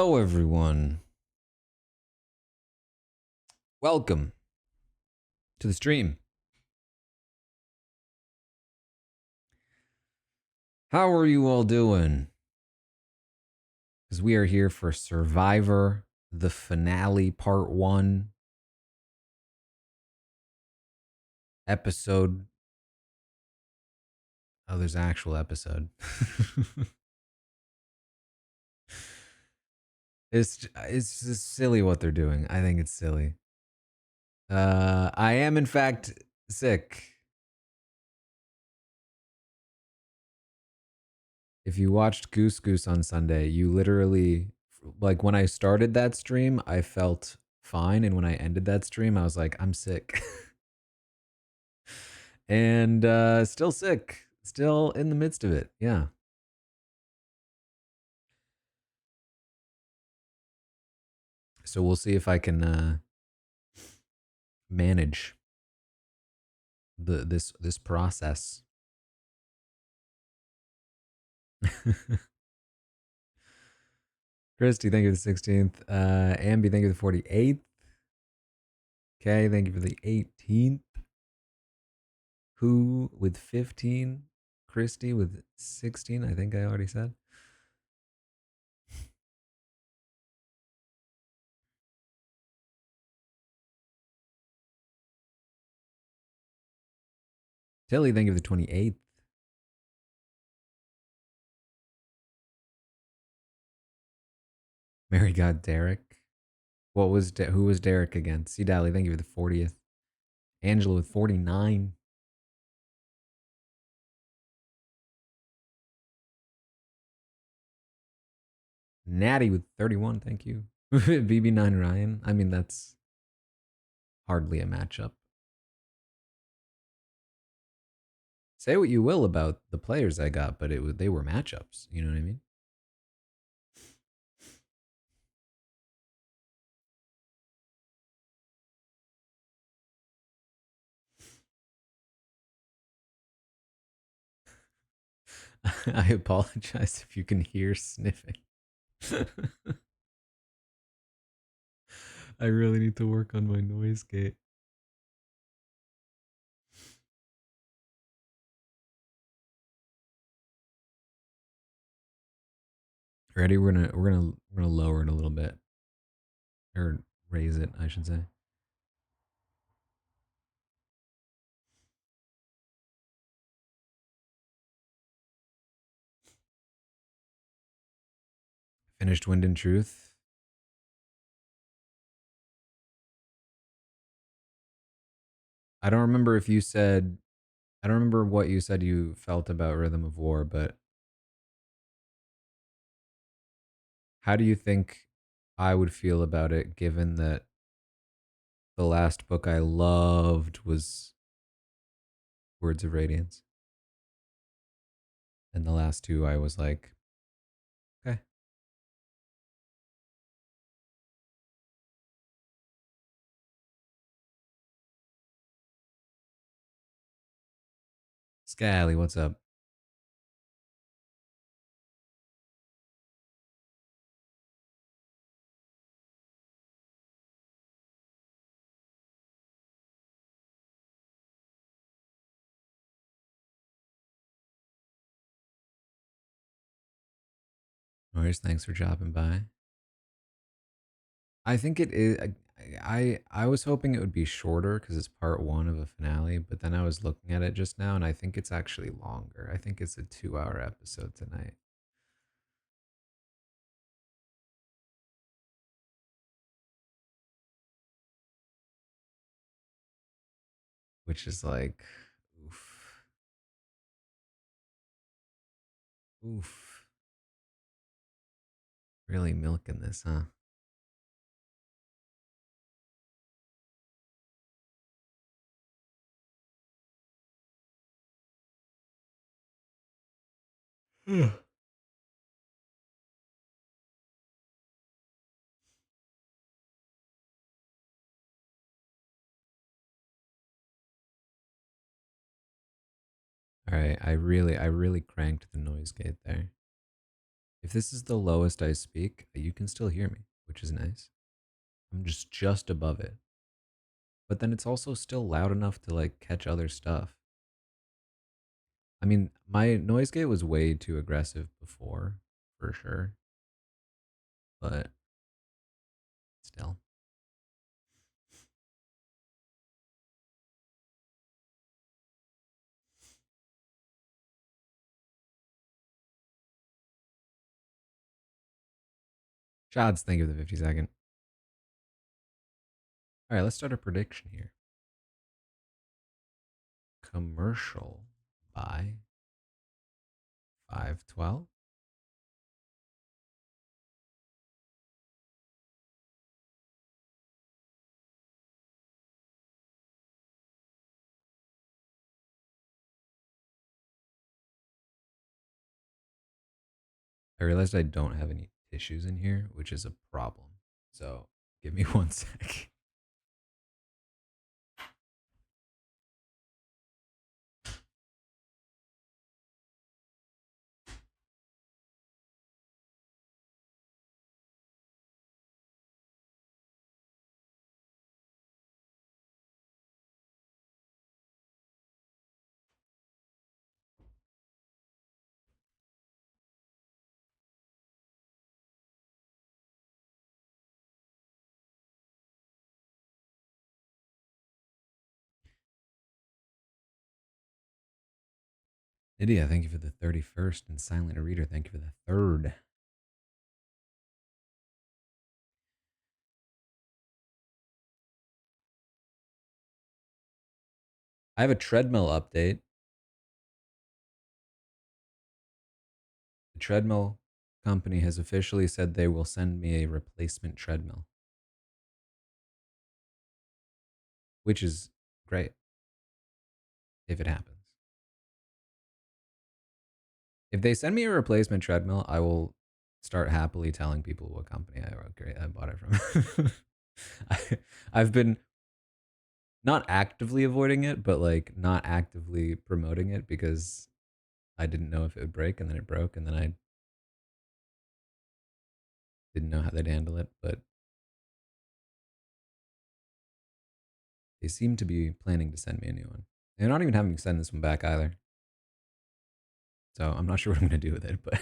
Hello, everyone. Welcome to the stream. How are you all doing? Because we are here for Survivor, the finale, part one, episode. Oh, there's an actual episode. it's just silly what they're doing. I think it's silly. I am in fact sick. If you watched Goose Goose on Sunday, you literally, like, when I started that stream, I felt fine, and when I ended that stream, I was like, I'm sick. And still sick, still in the midst of it. Yeah. So we'll see if I can manage this process. Christy, thank you for the 16th. Ambi, thank you for the 48th. Okay, thank you for the 18th. Who with 15? Christy with 16, I think I already said. Tilly, thank you for the 28th. Mary got Derek. Who was Derek again? C Dally, thank you for the 40th. Angela with 49. Natty with 31, thank you. BB9 Ryan. I mean, that's hardly a matchup. Say what you will about the players I got, but they were matchups. You know what I mean? I apologize if you can hear sniffing. I really need to work on my noise gate. Ready? We're gonna lower it a little bit, or raise it, I should say. Finished Wind and Truth. I don't remember if you said. I don't remember what you said you felt about Rhythm of War, but how do you think I would feel about it, given that the last book I loved was Words of Radiance, and the last two I was like, okay. Scally, what's up? Noise, thanks for dropping by. I think it is. I was hoping it would be shorter because it's part one of a finale, but then I was looking at it just now, and I think it's actually longer. I think it's a 2 hour episode tonight, which is like, oof, oof, really milking this, huh? All right, I really cranked the noise gate there. If this is the lowest I speak, you can still hear me, which is nice. I'm just above it. But then it's also still loud enough to like catch other stuff. I mean, my noise gate was way too aggressive before, for sure. But still. Shots, think of the 50-second. All right, let's start a prediction here. Commercial by 5:12. I realized I don't have any tissues in here, which is a problem. So give me 1 sec. Lydia, thank you for the 31st. And Silent Reader, thank you for the 3rd. I have a treadmill update. The treadmill company has officially said they will send me a replacement treadmill, which is great if it happens. If they send me a replacement treadmill, I will start happily telling people what company I bought it from. I, I've been not actively avoiding it, but like not actively promoting it because I didn't know if it would break, and then it broke, and then I didn't know how they'd handle it. But they seem to be planning to send me a new one. They're not even having me send this one back either. So I'm not sure what I'm gonna do with it, but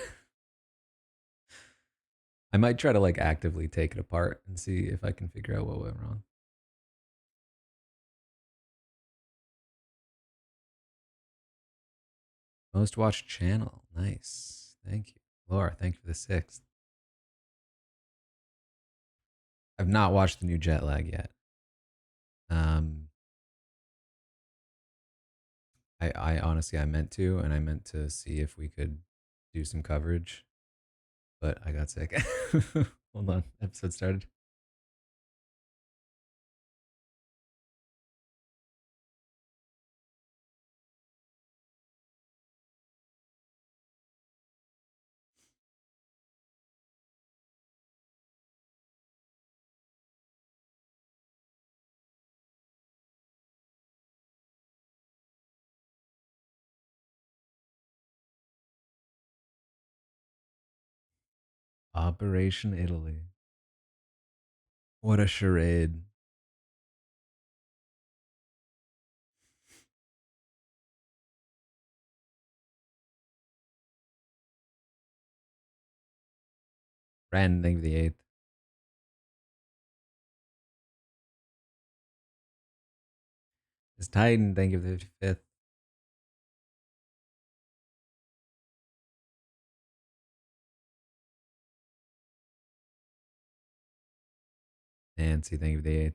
I might try to like actively take it apart and see if I can figure out what went wrong. Most watched channel. Nice. Thank you. Laura, thank you for the 6th. I've not watched the new jet lag yet. Um I honestly I meant to, and I meant to see if we could do some coverage, but I got sick. Hold on. Episode started. Operation Italy. What a charade. Brandon, thank you for the 8th. It's Titan, thank you for the 55th. Nancy, thank you for the 8th.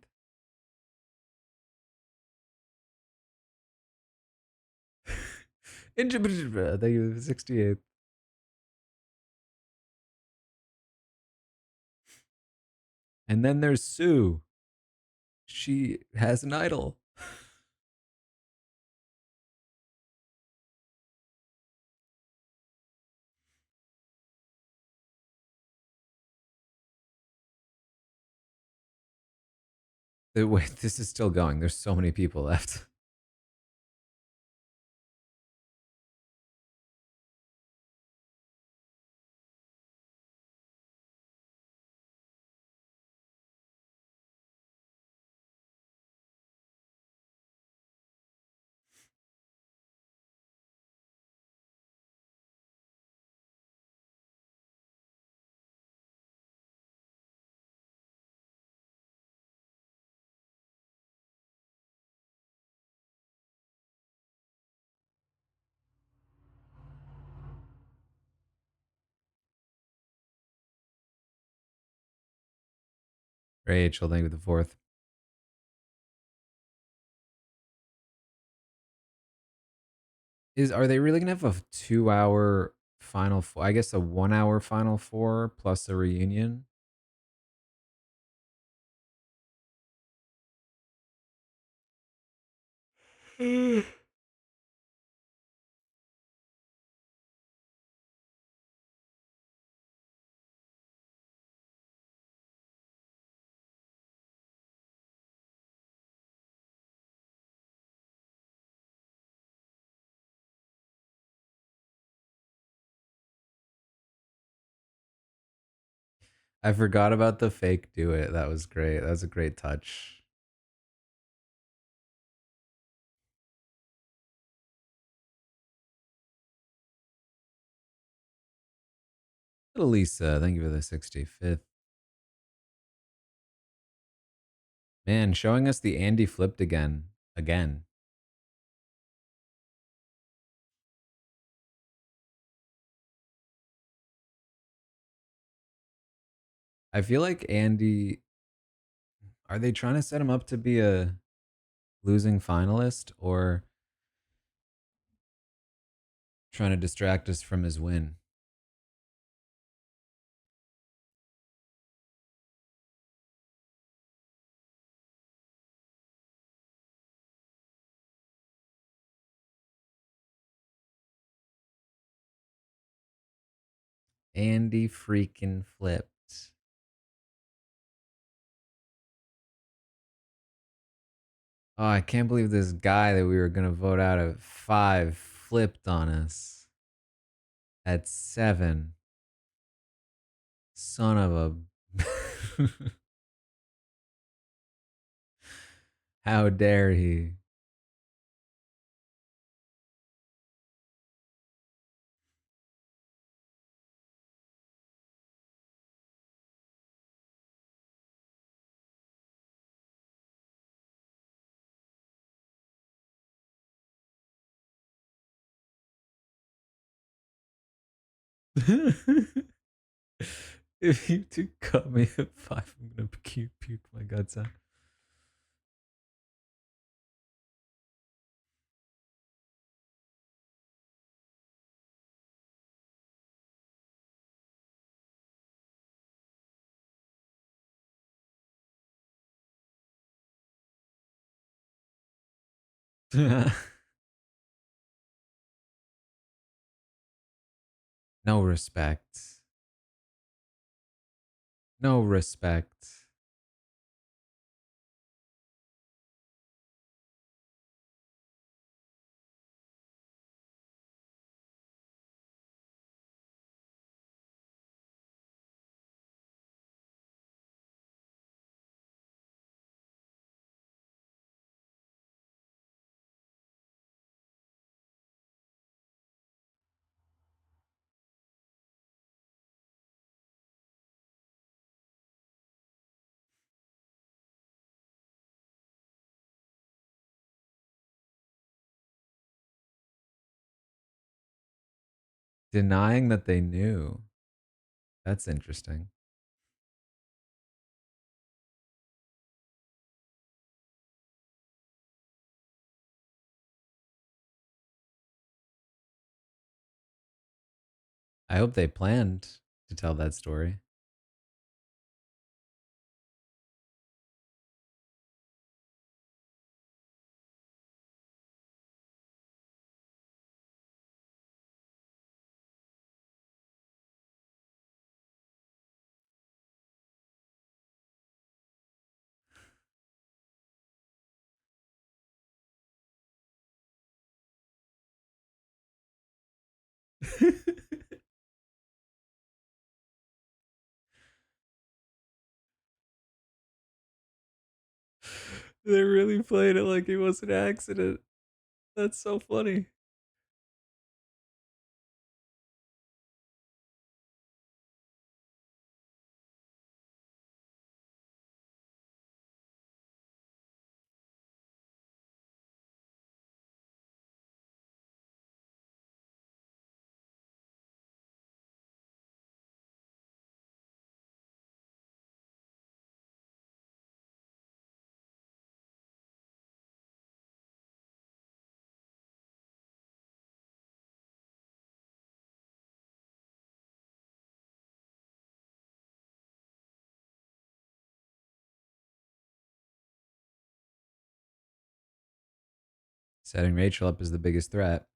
Thank you for the 68th. And then there's Sue. She has an idol. Wait, this is still going. There's so many people left. Rachel, thank you for the fourth. Are they really gonna have a 2 hour final four? I guess a 1 hour final four plus a reunion. I forgot about the fake do it. That was great. That was a great touch. Little Lisa, thank you for the 65th. Man, showing us the Andy flipped again. Again. I feel like Andy, are they trying to set him up to be a losing finalist or trying to distract us from his win? Andy freaking flipped. Oh, I can't believe this guy that we were going to vote out at 5 flipped on us at 7. Son of a. How dare he? If you two cut me at 5, I'm going to puke my guts out. No respect. No respect. Denying that they knew. That's interesting. I hope they planned to tell that story. They really played it like it was an accident. That's so funny. Setting Rachel up is the biggest threat.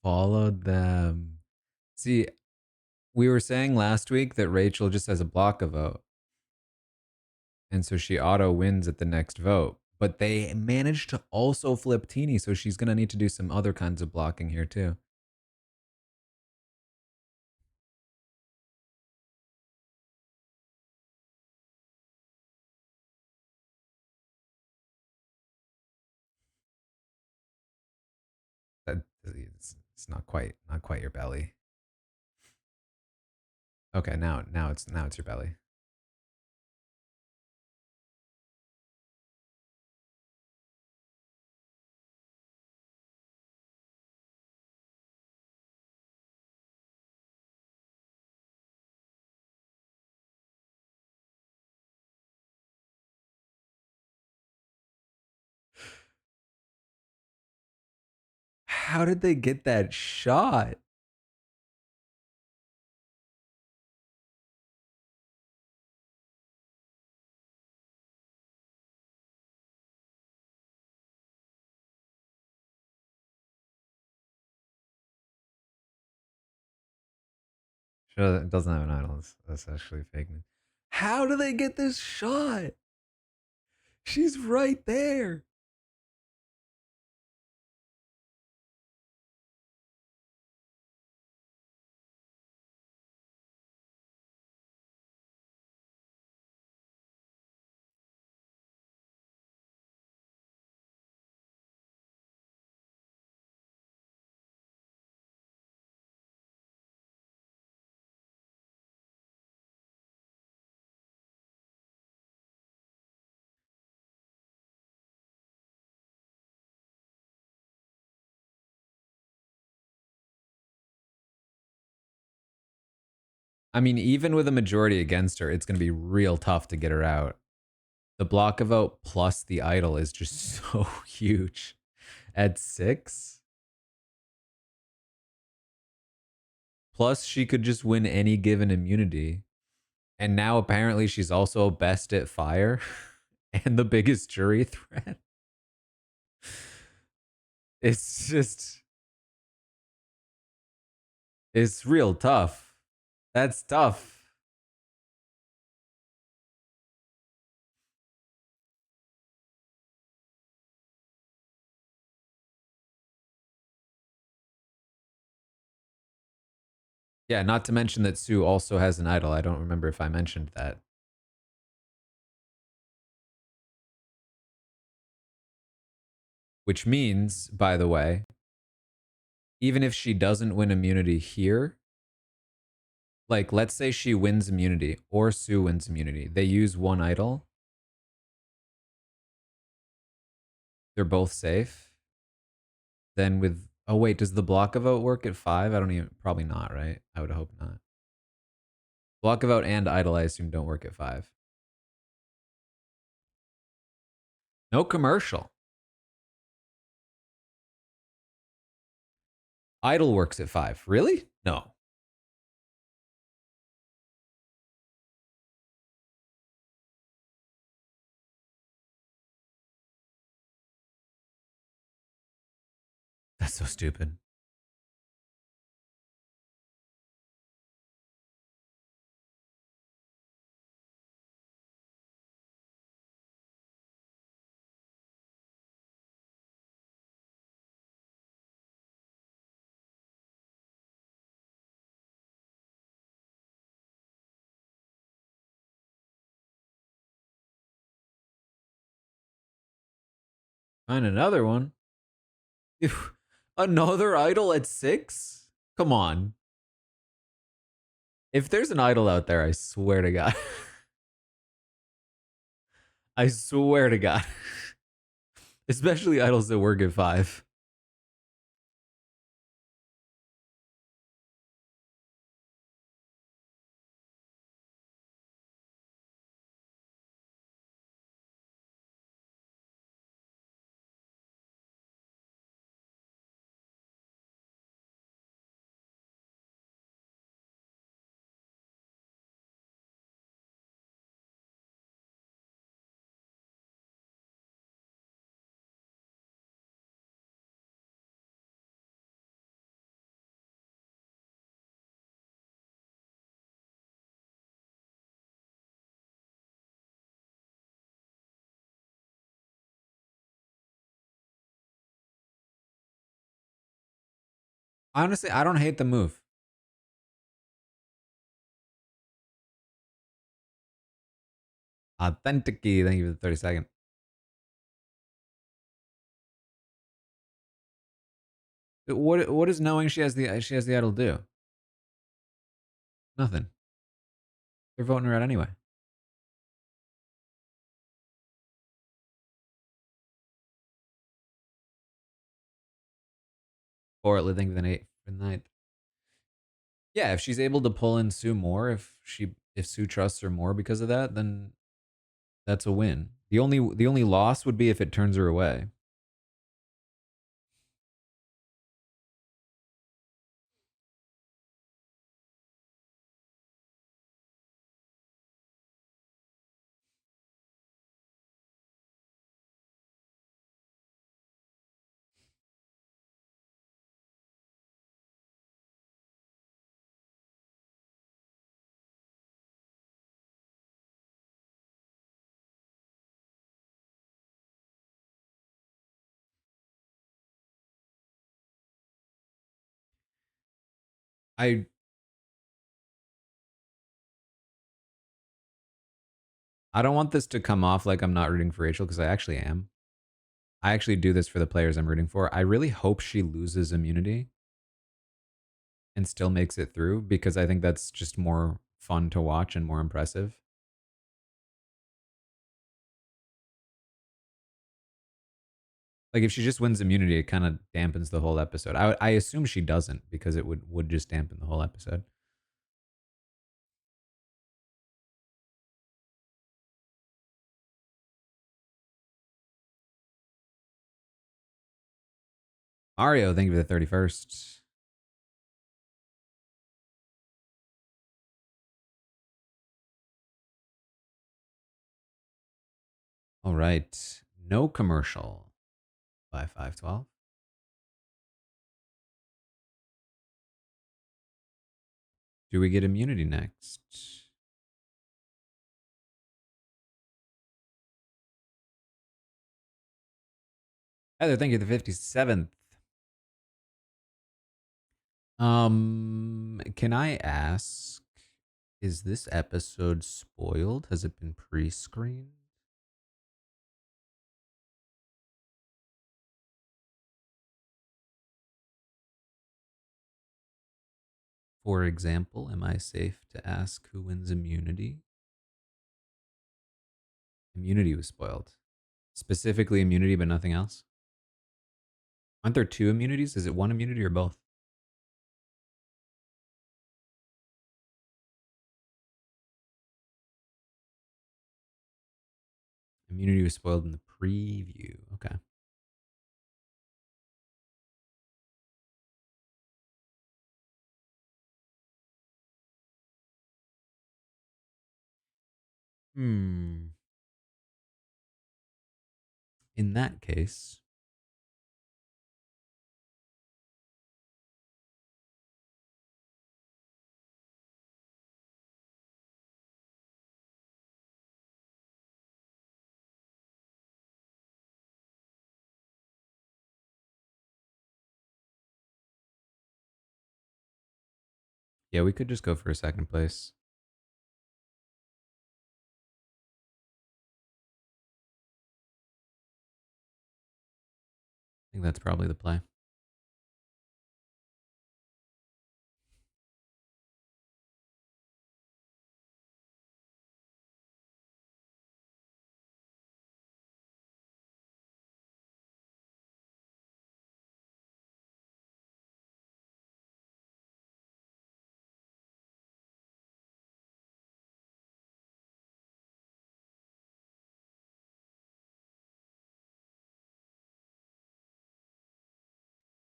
Followed them. See, we were saying last week that Rachel just has a block a vote. And so she auto wins at the next vote. But they managed to also flip Teeny, so she's going to need to do some other kinds of blocking here, too. That, it's not quite your belly. Okay, now it's your belly. How did they get that shot? Sure, it doesn't have an idol. That's actually fake news. How do they get this shot? She's right there. I mean, even with a majority against her, it's going to be real tough to get her out. The block a vote plus the idol is just so huge. At 6, plus she could just win any given immunity. And now apparently she's also best at fire and the biggest jury threat. It's just, it's real tough. That's tough. Yeah, not to mention that Sue also has an idol. I don't remember if I mentioned that. Which means, by the way, even if she doesn't win immunity here, like let's say she wins immunity or Sue wins immunity, they use one idol, they're both safe. Then with, oh wait, does the block a vote work at 5? I don't even, probably not, right? I would hope not. Block a vote and idol, I assume, don't work at 5. No commercial. Idol works at 5. Really? No. That's so stupid. Find another one. Another idol at 6? Come on. If there's an idol out there, I swear to God. I swear to God. Especially idols that work at 5. Honestly, I don't hate the move. Authentic. Thank you for the 30-second. What is knowing she has the idol do? Nothing. They're voting her out anyway. Or thank you for the 8 for the 9th. Yeah, if she's able to pull in Sue more, if Sue trusts her more because of that, then that's a win. The only loss would be if it turns her away. I I don't want this to come off like I'm not rooting for Rachel because I actually am. I actually do this for the players I'm rooting for. I really hope she loses immunity and still makes it through because I think that's just more fun to watch and more impressive. Like if she just wins immunity, it kind of dampens the whole episode. I assume she doesn't because it would just dampen the whole episode. Mario, thank you for the 31st. All right. No commercial by 512. Do we get immunity next? Heather, thank you for the 57th. Can I ask, is this episode spoiled? Has it been pre-screened? For example, am I safe to ask who wins immunity? Immunity was spoiled. Specifically immunity, but nothing else? Aren't there two immunities? Is it one immunity or both? Immunity was spoiled in the preview. Okay. Hmm. In that case, yeah, we could just go for a second place. I think that's probably the play.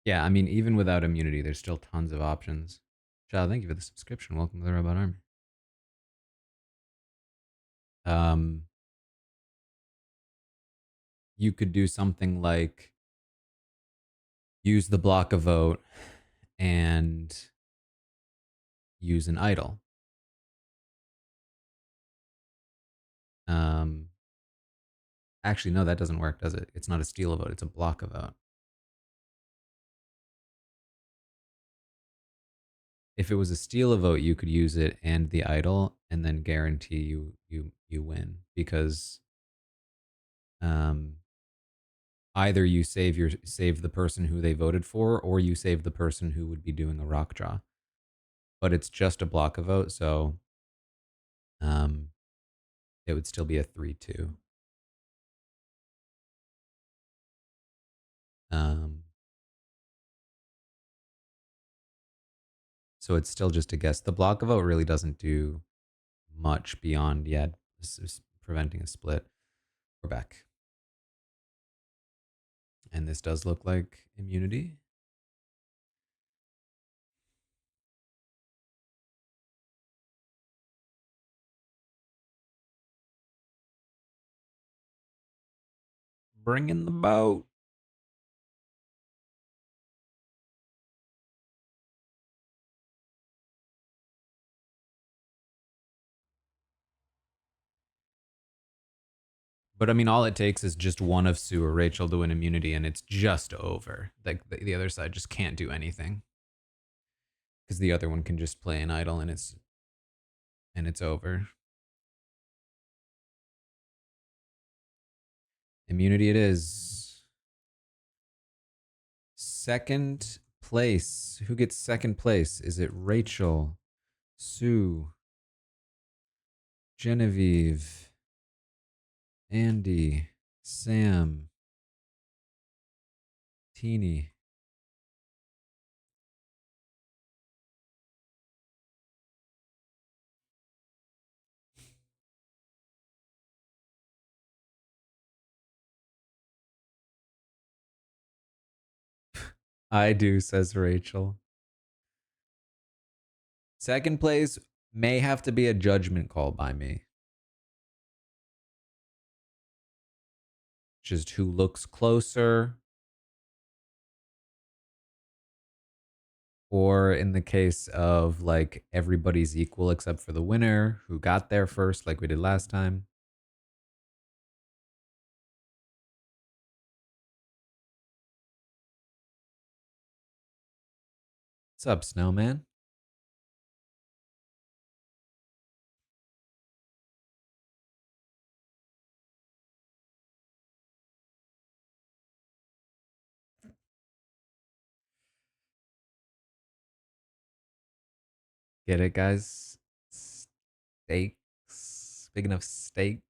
Yeah, I mean, even without immunity, there's still tons of options. Child, thank you for the subscription. Welcome to the Robot Army. Um, you could do something like use the block a vote and use an idol. Um, actually, no, that doesn't work, does it? It's not a steal a vote; it's a block a vote. if it was a steal a vote, you could use it and the idol, and then guarantee you win because um, either you save the person who they voted for, or you save the person who would be doing a rock draw. But it's just a block a vote, so um, it would still be a 3-2. Um, so it's still just a guess. The block a vote really doesn't do much beyond yet preventing a split. We're back. And this does look like immunity. Bring in the boat. But I mean, all it takes is just one of Sue or Rachel to win immunity, and it's just over. Like the other side just can't do anything because the other one can just play an idol, and it's over. Immunity it is. Second place. Who gets second place? Is it Rachel, Sue, Genevieve, Andy, Sam, Teeny? I do, says Rachel. Second place may have to be a judgment call by me. Just who looks closer. Or in the case of like everybody's equal except for the winner who got there first, like we did last time. What's up, Snowman? Get it, guys? Stakes. Big enough stakes.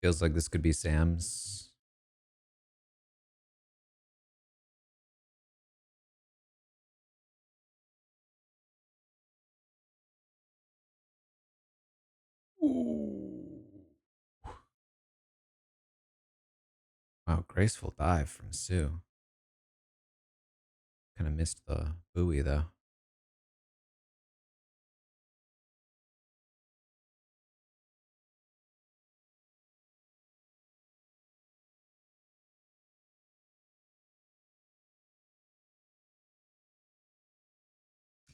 Feels like this could be Sam's. Ooh. Wow, graceful dive from Sue. Kind of missed the buoy though.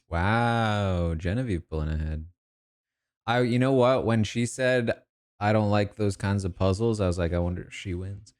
Wow, Genevieve pulling ahead. You know what? When she said I don't like those kinds of puzzles, I was like, I wonder if she wins.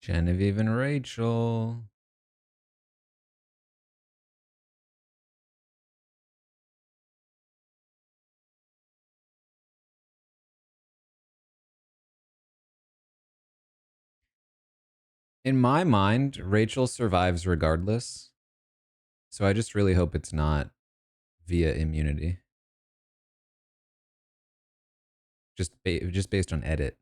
Genevieve and Rachel. In my mind, Rachel survives regardless. So I just really hope it's not via immunity. Just based on edit.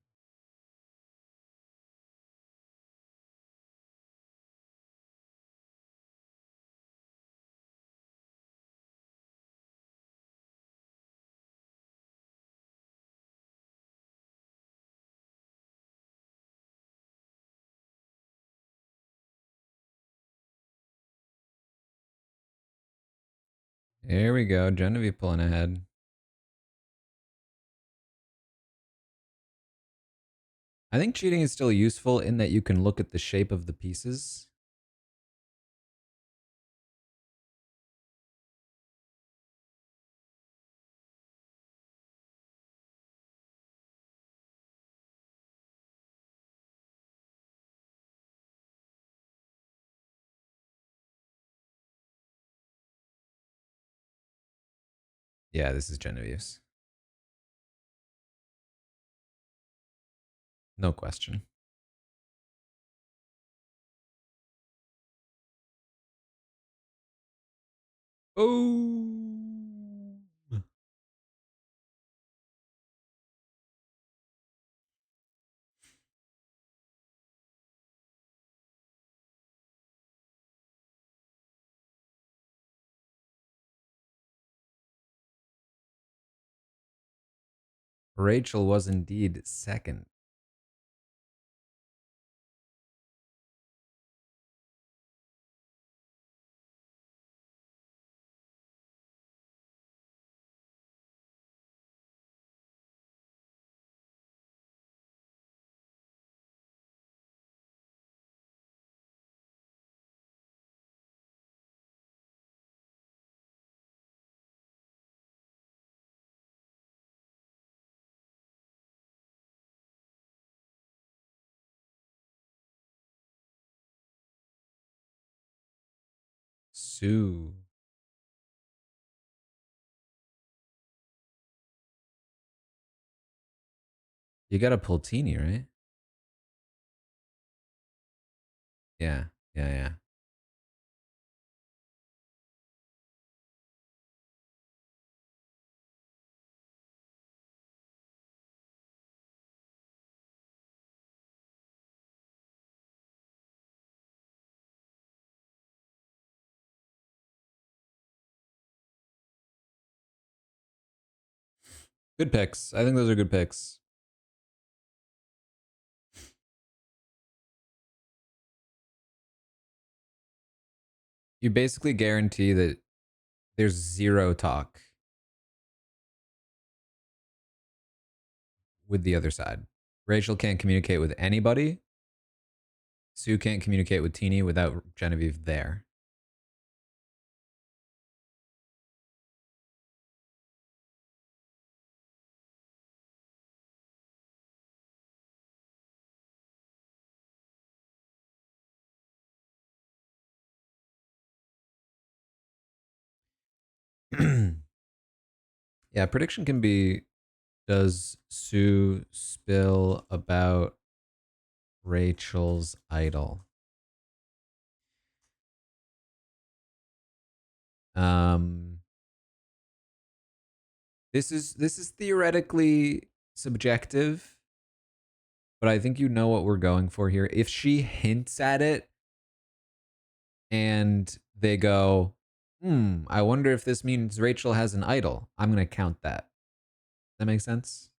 There we go. Genevieve pulling ahead. I think cheating is still useful in that you can look at the shape of the pieces. Yeah, this is Genevieve's. No question. Oh. Rachel was indeed second. Sue. You got to pull Teeny, right? Yeah. Yeah, yeah. Good picks. I think those are good picks. You basically guarantee that there's zero talk with the other side. Rachel can't communicate with anybody. Sue can't communicate with Teeny without Genevieve there. Yeah, prediction can be, does Sue spill about Rachel's idol? Um this is theoretically subjective, but I think you know what we're going for here. If she hints at it and they go, I wonder if this means Rachel has an idol, I'm going to count that. That makes sense?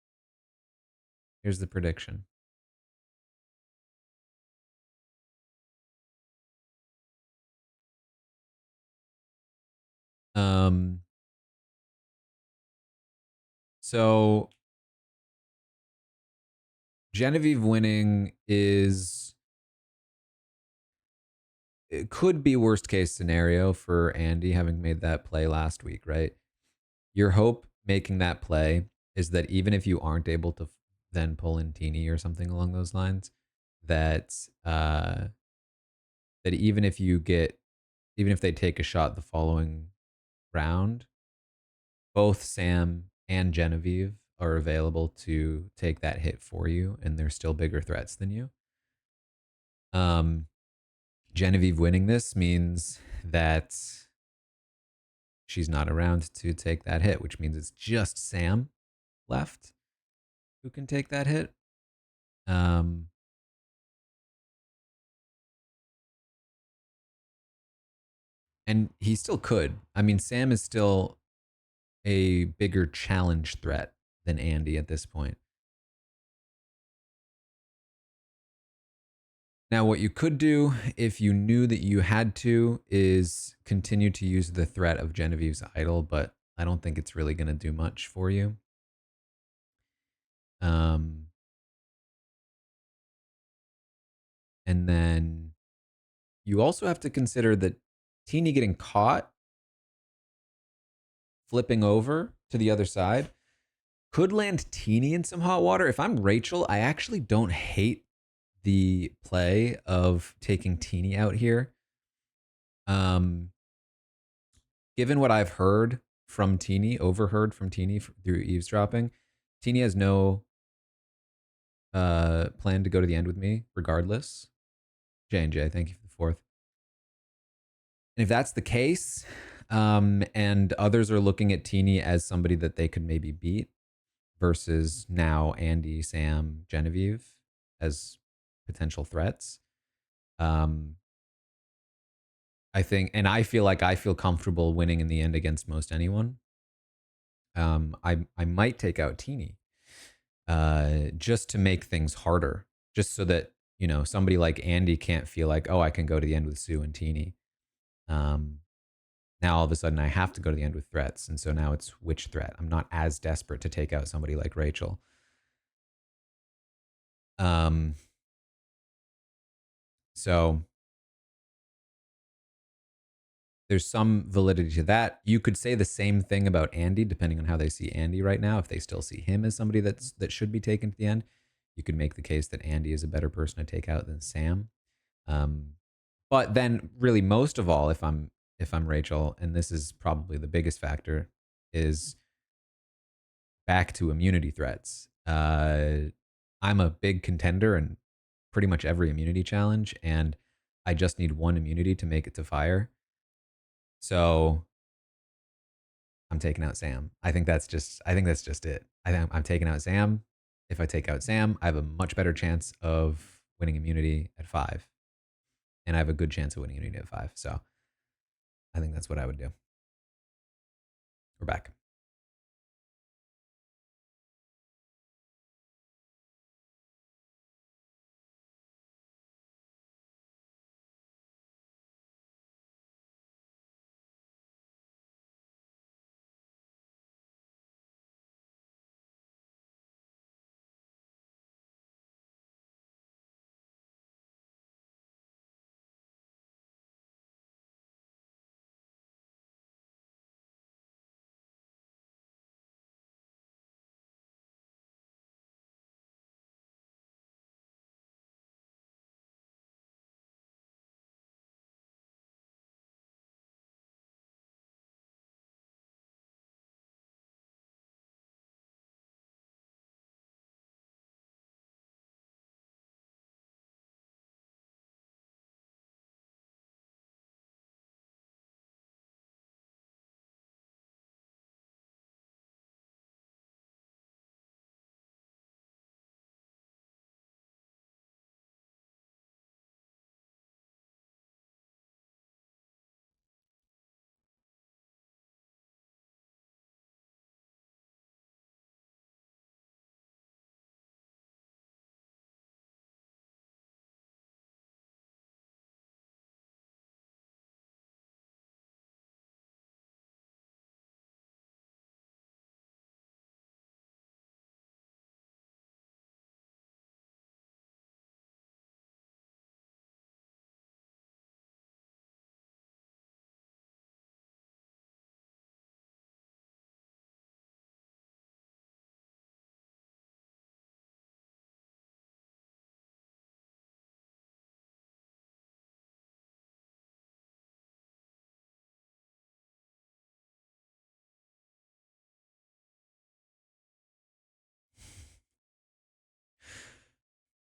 Here's the prediction. Um, so Genevieve winning is, it could be worst case scenario for Andy having made that play last week, right? Your hope making that play is that even if you aren't able to then pull in Teeny or something along those lines, that that even if they take a shot the following round, both Sam and Genevieve are available to take that hit for you, and they're still bigger threats than you. Um, Genevieve winning this means that she's not around to take that hit, which means it's just Sam left who can take that hit. Um, and he still could. I mean, Sam is still a bigger challenge threat than Andy at this point. Now, what you could do if you knew that you had to is continue to use the threat of Genevieve's idol, but I don't think it's really going to do much for you. Um, and then you also have to consider that Teeny getting caught, flipping over to the other side, could land Teeny in some hot water. If I'm Rachel, I actually don't hate the play of taking Teeny out here. Um, Given what I've heard from Teeny, overheard from Teeny through eavesdropping, Teeny has no plan to go to the end with me, regardless. J&J, thank you for the fourth. And if that's the case, and others are looking at Teeny as somebody that they could maybe beat, versus now Andy, Sam, Genevieve as potential threats. I think, and I feel like I feel comfortable winning in the end against most anyone. I might take out Teeny, just to make things harder, just so that somebody like Andy can't feel like, oh, I can go to the end with Sue and Teeny. Um, Now all of a sudden I have to go to the end with threats, and so now it's which threat. I'm not as desperate to take out somebody like Rachel. Um, so there's some validity to that. You could say the same thing about Andy, depending on how they see Andy right now. If they still see him as somebody that should be taken to the end, you could make the case that Andy is a better person to take out than Sam. Um, but then, really, most of all, if I'm Rachel, and this is probably the biggest factor, is back to immunity threats. I'm a big contender in pretty much every immunity challenge, and I just need one immunity to make it to fire. So I'm taking out Sam. I think that's just it. I think I'm taking out Sam. If I take out Sam, I have a much better chance of winning immunity at 5. And I have a good chance of winning immunity at 5. So I think that's what I would do. We're back.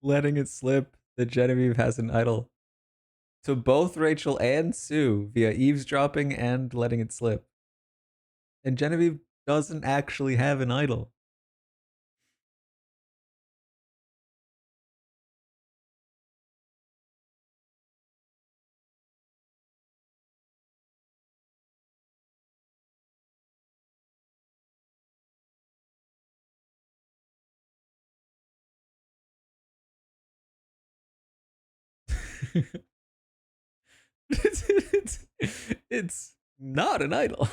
letting it slip that Genevieve has an idol to both Rachel and Sue via eavesdropping and letting it slip. And Genevieve doesn't actually have an idol. It's not an idol.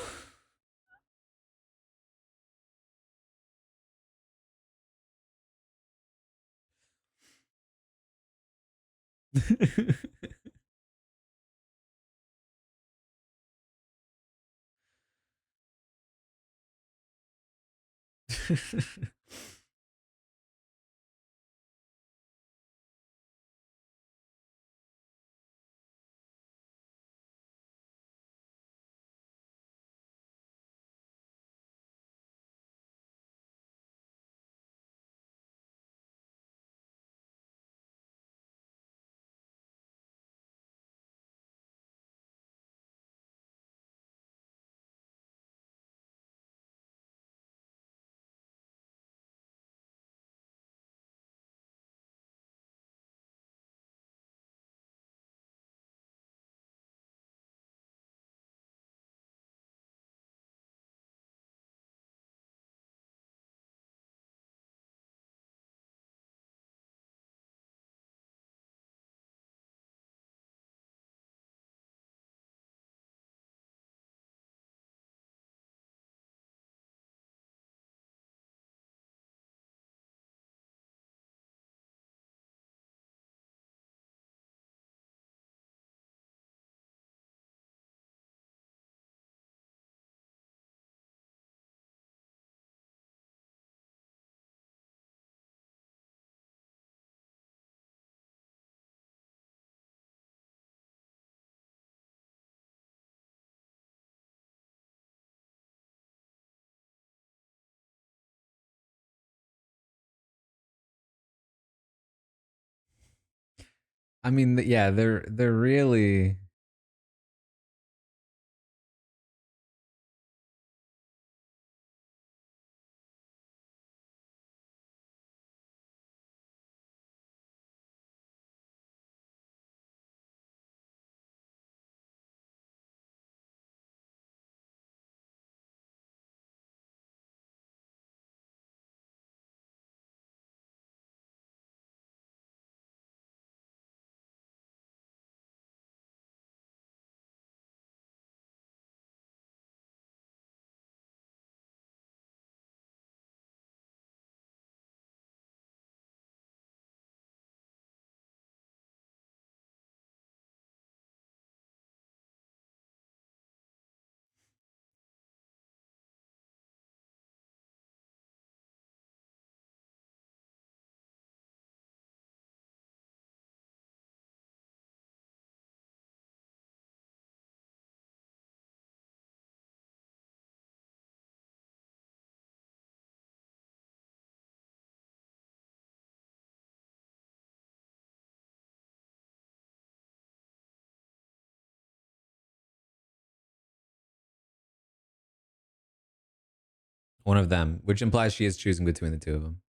I mean, yeah, they're really. One of them, which implies she is choosing between the two of them.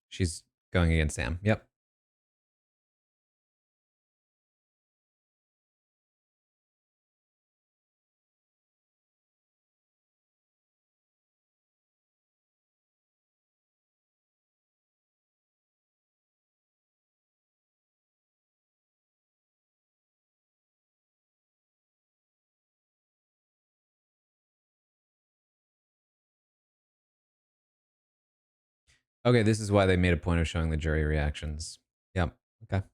She's going against Sam. Yep. Okay, this is why they made a point of showing the jury reactions. Yep. Okay.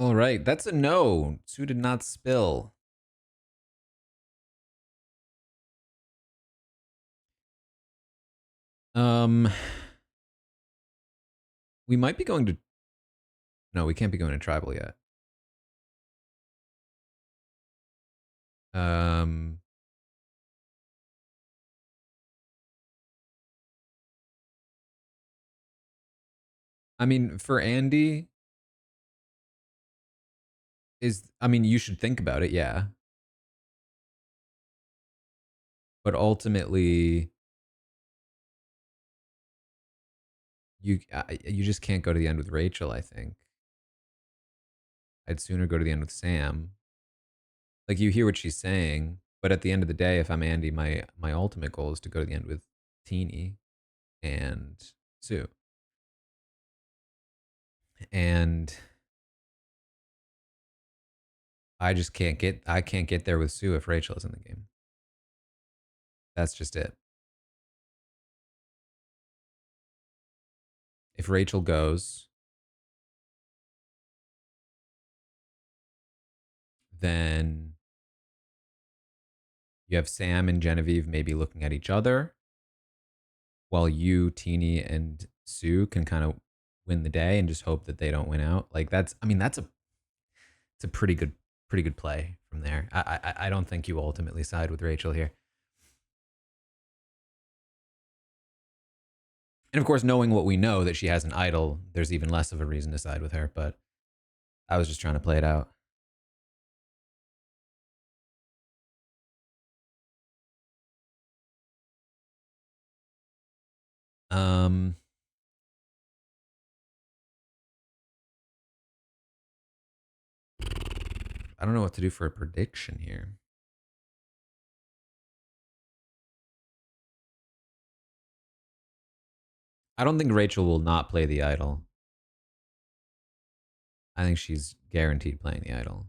All right, that's a no. Sue did not spill. Um, we might be going to. No, we can't be going to tribal yet. Um, I mean, for Andy, I mean, you should think about it, yeah. But ultimately, you just can't go to the end with Rachel. I think I'd sooner go to the end with Sam. Like you hear what she's saying, but at the end of the day, if I'm Andy, my ultimate goal is to go to the end with Teeny and Sue. And I can't get there with Sue if Rachel is in the game. That's just it. If Rachel goes, then you have Sam and Genevieve maybe looking at each other while you, Teeny, and Sue can kind of win the day and just hope that they don't win out. Like that's I mean, it's a pretty good play from there. I don't think you ultimately side with Rachel here. And of course, knowing what we know that she has an idol, there's even less of a reason to side with her. But I was just trying to play it out. Um, I don't know what to do for a prediction here. I don't think Rachel will not play the idol. I think she's guaranteed playing the idol.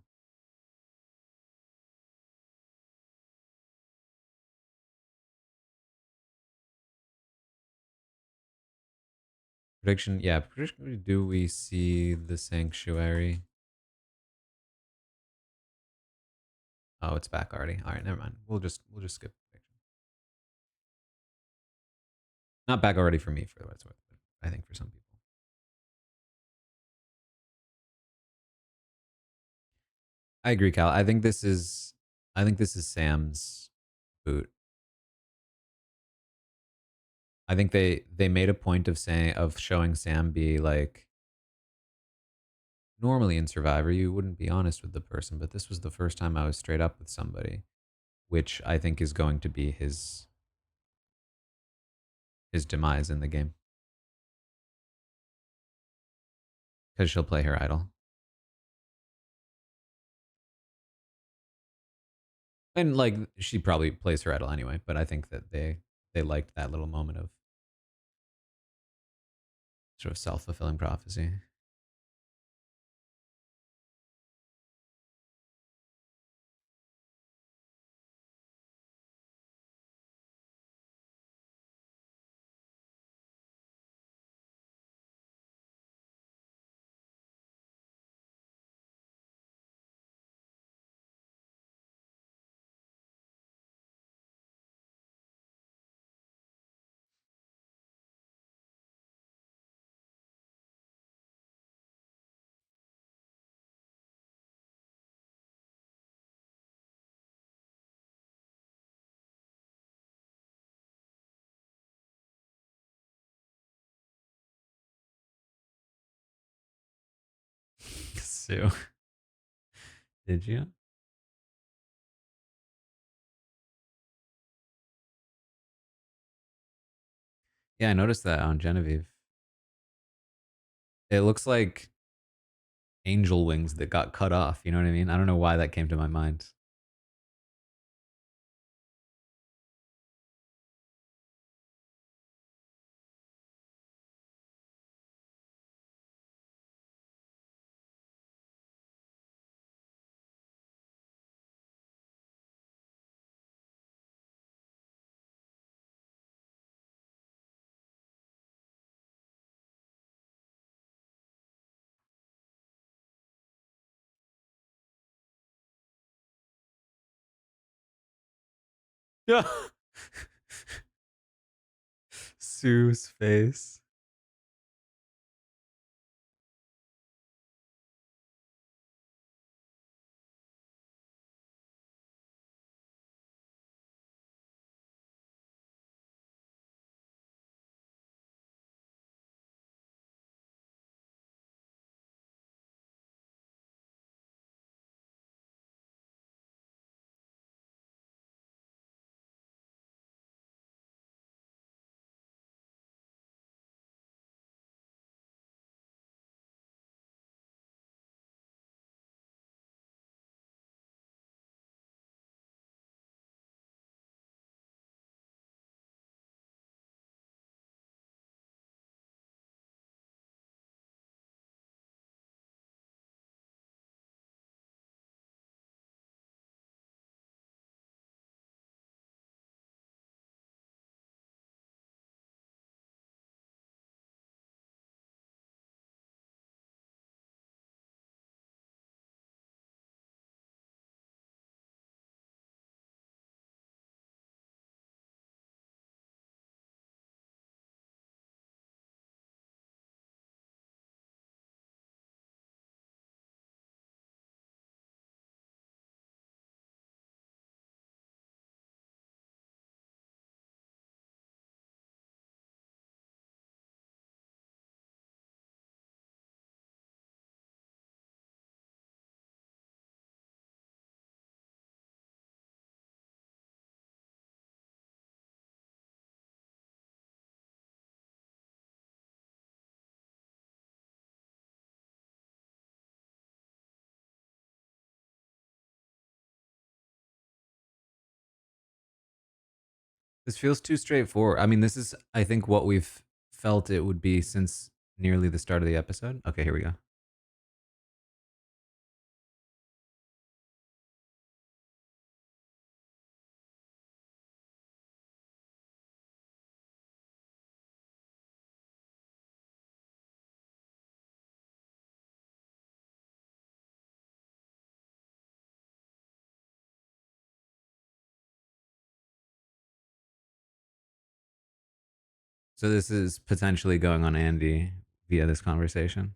Prediction, yeah. Prediction. Do we see the sanctuary? Oh, it's back already. All right, never mind. We'll just skip prediction. Not back already for me, for what it's worth, but I think for some people. I agree, Cal. I think this is Sam's boot. I think they made a point of showing Sam be like, normally in Survivor you wouldn't be honest with the person, but this was the first time I was straight up with somebody, which I think is going to be his demise in the game because she'll play her idol. And like she probably plays her idol anyway, but I think that they liked that little moment of sort of self-fulfilling prophecy. Sue, did you? Yeah, I noticed that on Genevieve. It looks like angel wings that got cut off. You know what I mean? I don't know why that came to my mind. Yeah. Sue's face. This feels too straightforward. I mean, this is, I think, what we've felt it would be since nearly the start of the episode. Okay, here we go. So this is potentially going on Andy via this conversation.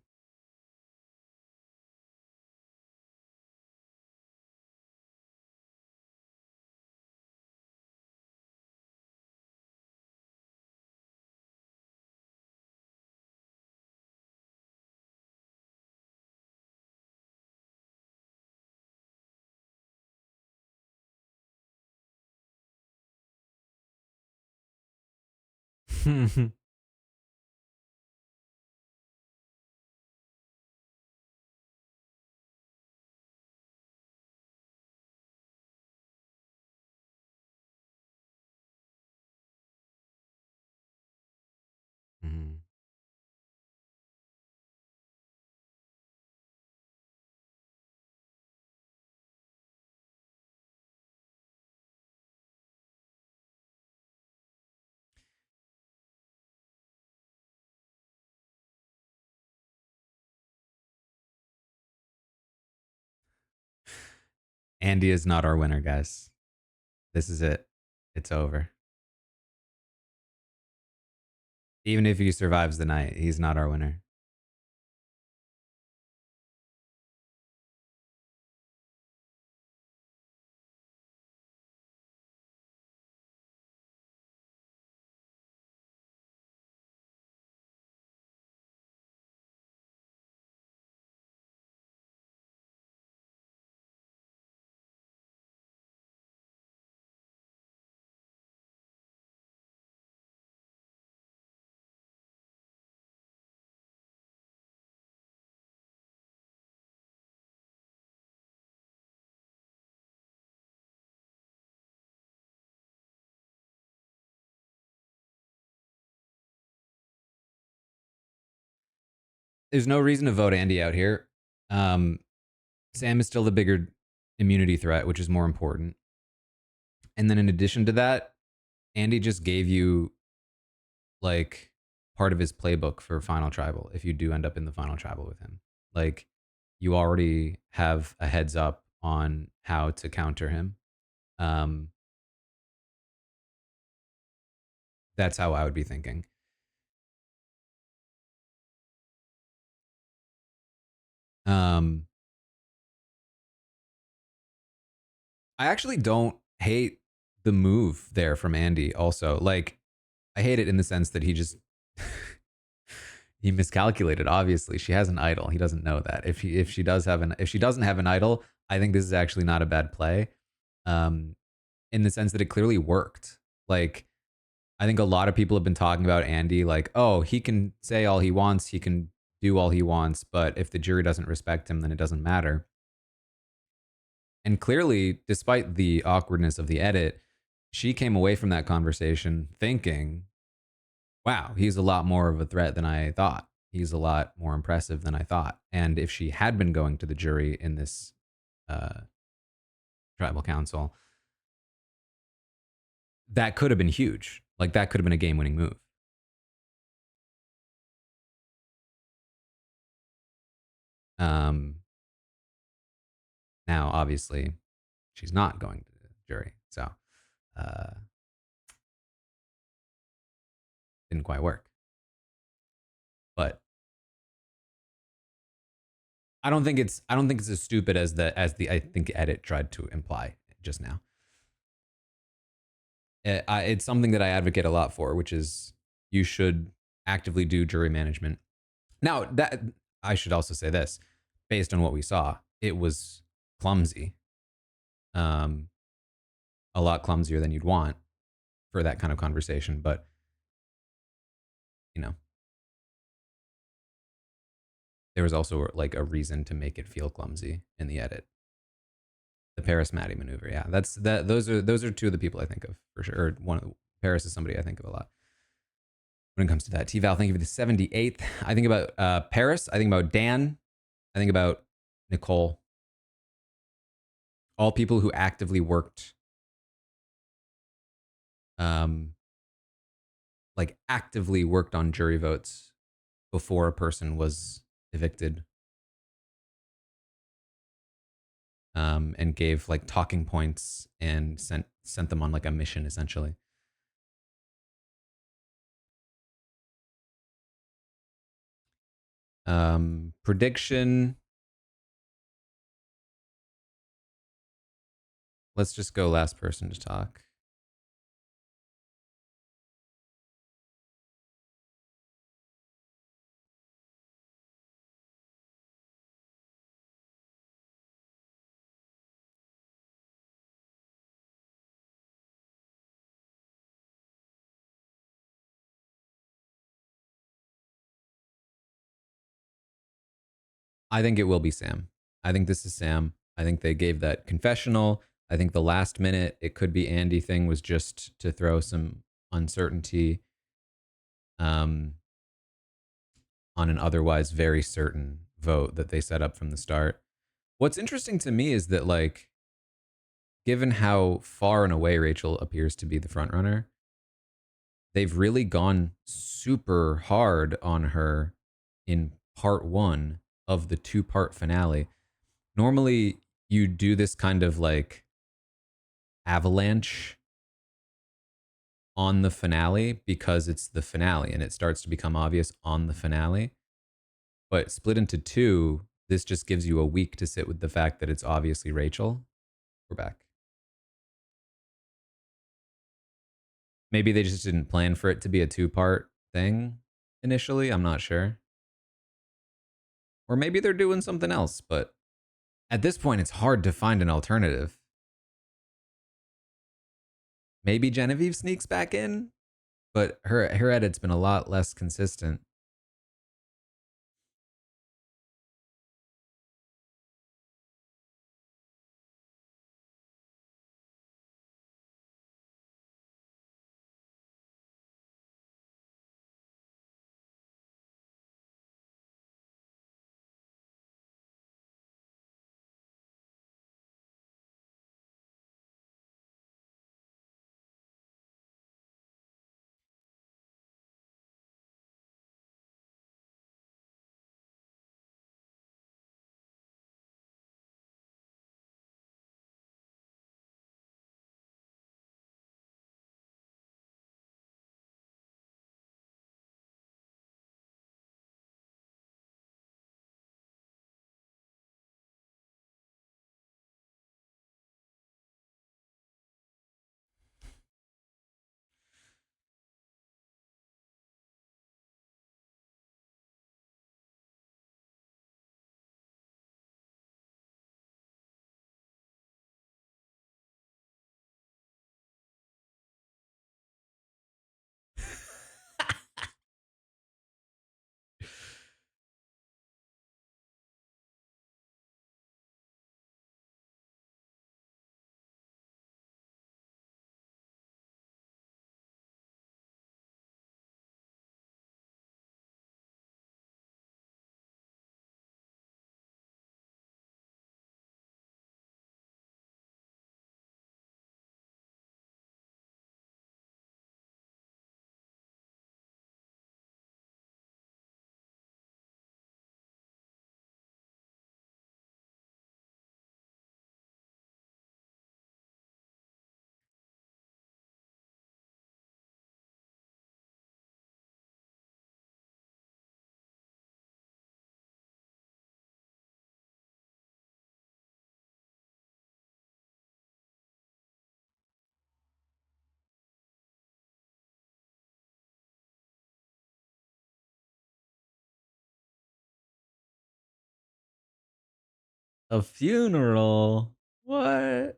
Mhm. Andy is not our winner, guys. This is it. It's over. Even if he survives the night, he's not our winner. There's no reason to vote Andy out here. Um, Sam is still the bigger immunity threat, which is more important. And then in addition to that, Andy just gave you like part of his playbook for final tribal if you do end up in the final tribal with him. Like you already have a heads up on how to counter him. Um That's how I would be thinking. Um, I actually don't hate the move there from Andy. Also, like, I hate it in the sense that he just he miscalculated. Obviously, she has an idol. He doesn't know that. If she does have an if she doesn't have an idol, I think this is actually not a bad play. Um, in the sense that it clearly worked. Like, I think a lot of people have been talking about Andy, like, oh, he can say all he wants, he can do all he wants, but if the jury doesn't respect him, then it doesn't matter. And clearly, despite the awkwardness of the edit, she came away from that conversation thinking, wow, he's a lot more of a threat than I thought. He's a lot more impressive than I thought. And if she had been going to the jury in this uh, tribal council, that could have been huge. Like, that could have been a game winning move. Um, Now, obviously, she's not going to the jury. So, uh, didn't quite work. But I don't think it's as stupid as the I think edit tried to imply just now. It's something that I advocate a lot for, which is you should actively do jury management. Now, that I should also say this, based on what we saw, it was clumsy, um, a lot clumsier than you'd want for that kind of conversation. But you know, there was also like a reason to make it feel clumsy in the edit. The Paris Maddie maneuver, yeah, that's that. Those are two of the people I think of for sure. Or one Paris is somebody I think of a lot when it comes to that. T Val, thank you for the 78th. I think about Paris. I think about Dan. I think about Nicole. All people who actively worked, um, like actively worked on jury votes before a person was evicted, and gave like talking points and sent them on like a mission essentially. Prediction. Let's just go last person to talk. I think it will be Sam. I think this is Sam. I think they gave that confessional. I think the last minute it could be Andy thing was just to throw some uncertainty, um, on an otherwise very certain vote that they set up from the start. What's interesting to me is that, like, given how far and away Rachel appears to be the front runner, they've really gone super hard on her in part one of the two-part finale. Normally, you do this kind of like avalanche on the finale because it's the finale and it starts to become obvious on the finale. But split into two, this just gives you a week to sit with the fact that it's obviously Rachel. We're back. Maybe they just didn't plan for it to be a two-part thing initially. I'm not sure. Or maybe they're doing something else, but at this point, it's hard to find an alternative. Maybe Genevieve sneaks back in, but her edit's been a lot less consistent. A funeral? What?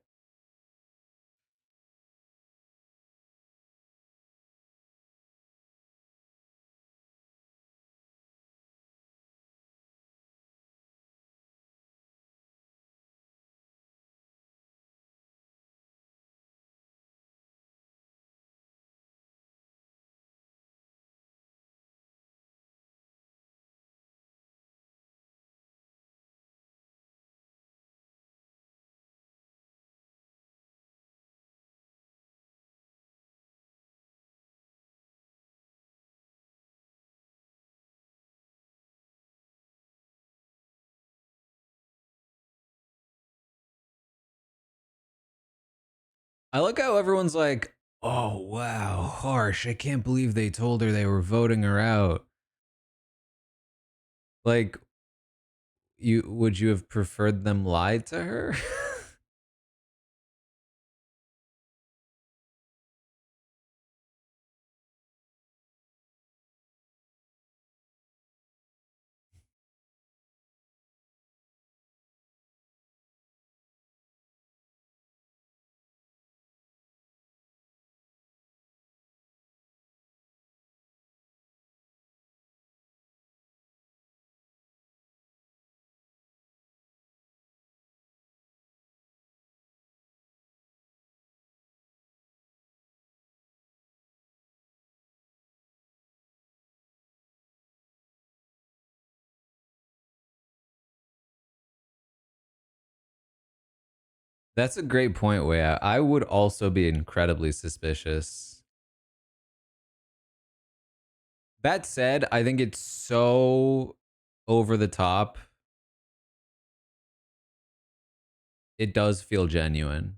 I like how everyone's like, oh, wow, harsh. I can't believe they told her they were voting her out. Like, would you have preferred them lie to her? That's a great point, Wei. I would also be incredibly suspicious. That said, I think it's so over the top. It does feel genuine.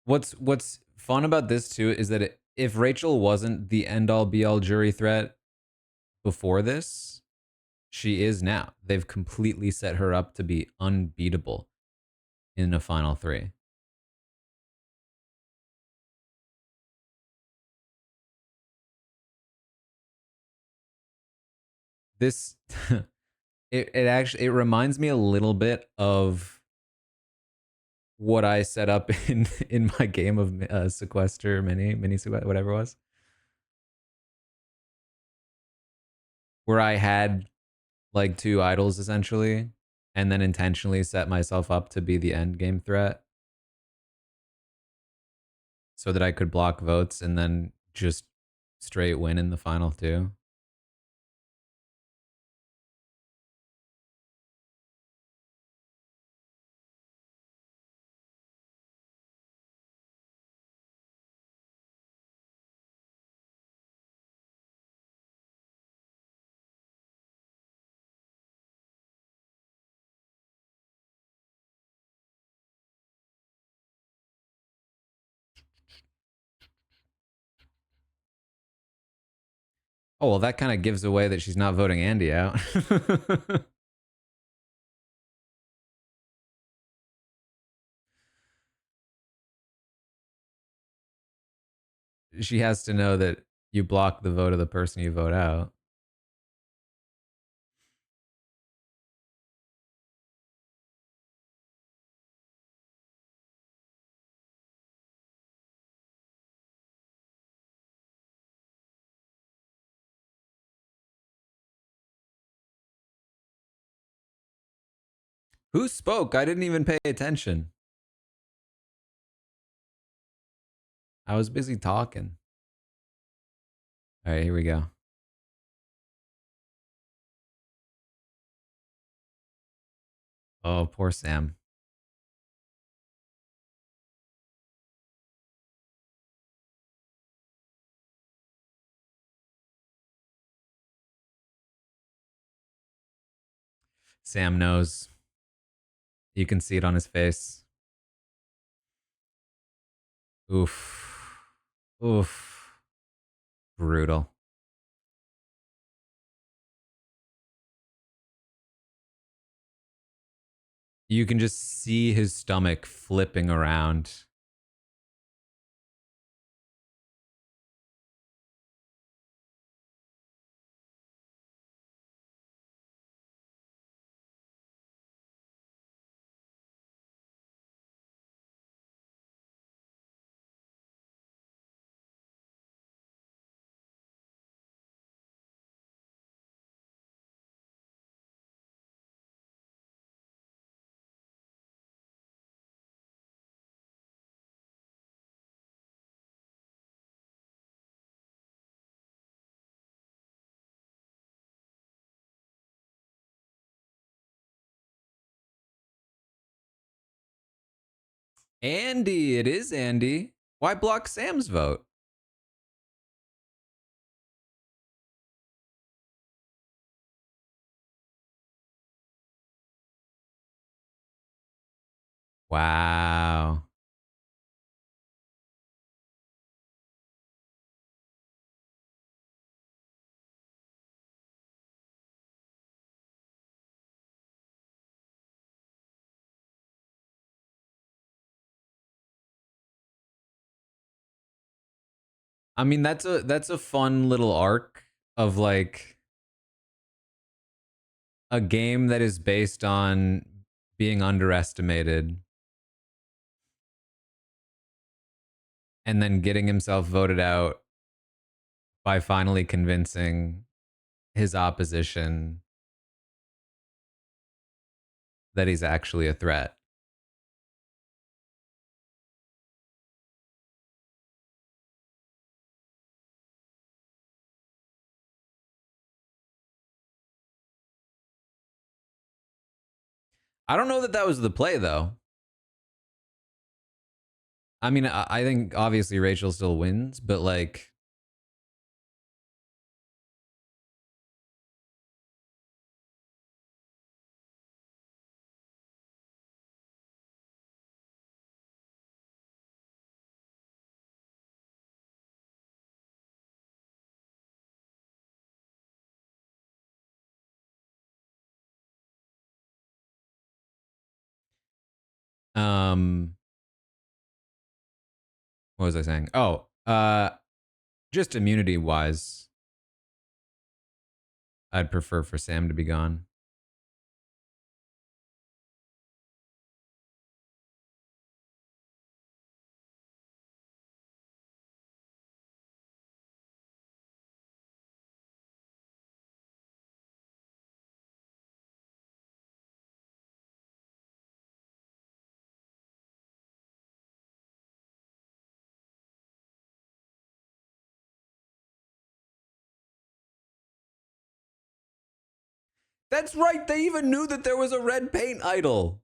What's fun about this too is that if Rachel wasn't the end all be all jury threat before this, she is now. They've completely set her up to be unbeatable in a final three. This it actually it reminds me a little bit of what I set up in my game of sequester mini sequester whatever it was, where I had like two idols essentially, and then intentionally set myself up to be the end game threat so that I could block votes and then just straight win in the final two. Oh well, that kind of gives away that she's not voting Andy out. She has to know that you block the vote of the person you vote out. Who spoke? I didn't even pay attention. I was busy talking. All right, here we go. Oh, poor Sam. Sam knows. You can see it on his face. Oof. Oof. Brutal. You can just see his stomach flipping around. Andy, it is Andy. Why block Sam's vote? Wow. I mean, that's a fun little arc of like a game that is based on being underestimated and then getting himself voted out by finally convincing his opposition that he's actually a threat. I don't know that that was the play though. I mean, I think obviously Rachel still wins, but like um what was I saying? Oh, just immunity wise, I'd prefer for Sam to be gone. That's right. They even knew that there was a red paint idol.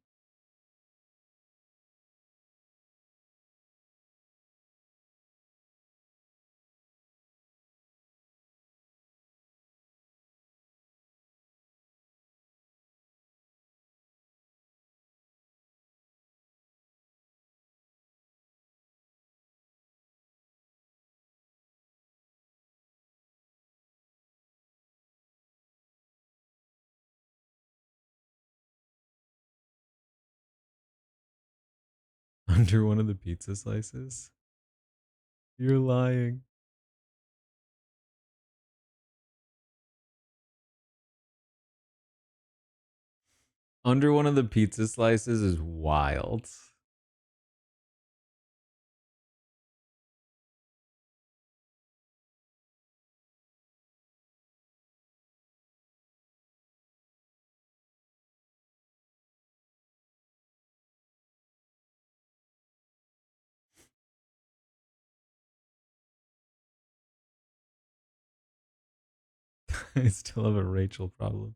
Under one of the pizza slices? You're lying. Under one of the pizza slices is wild. I still have a Rachel problem.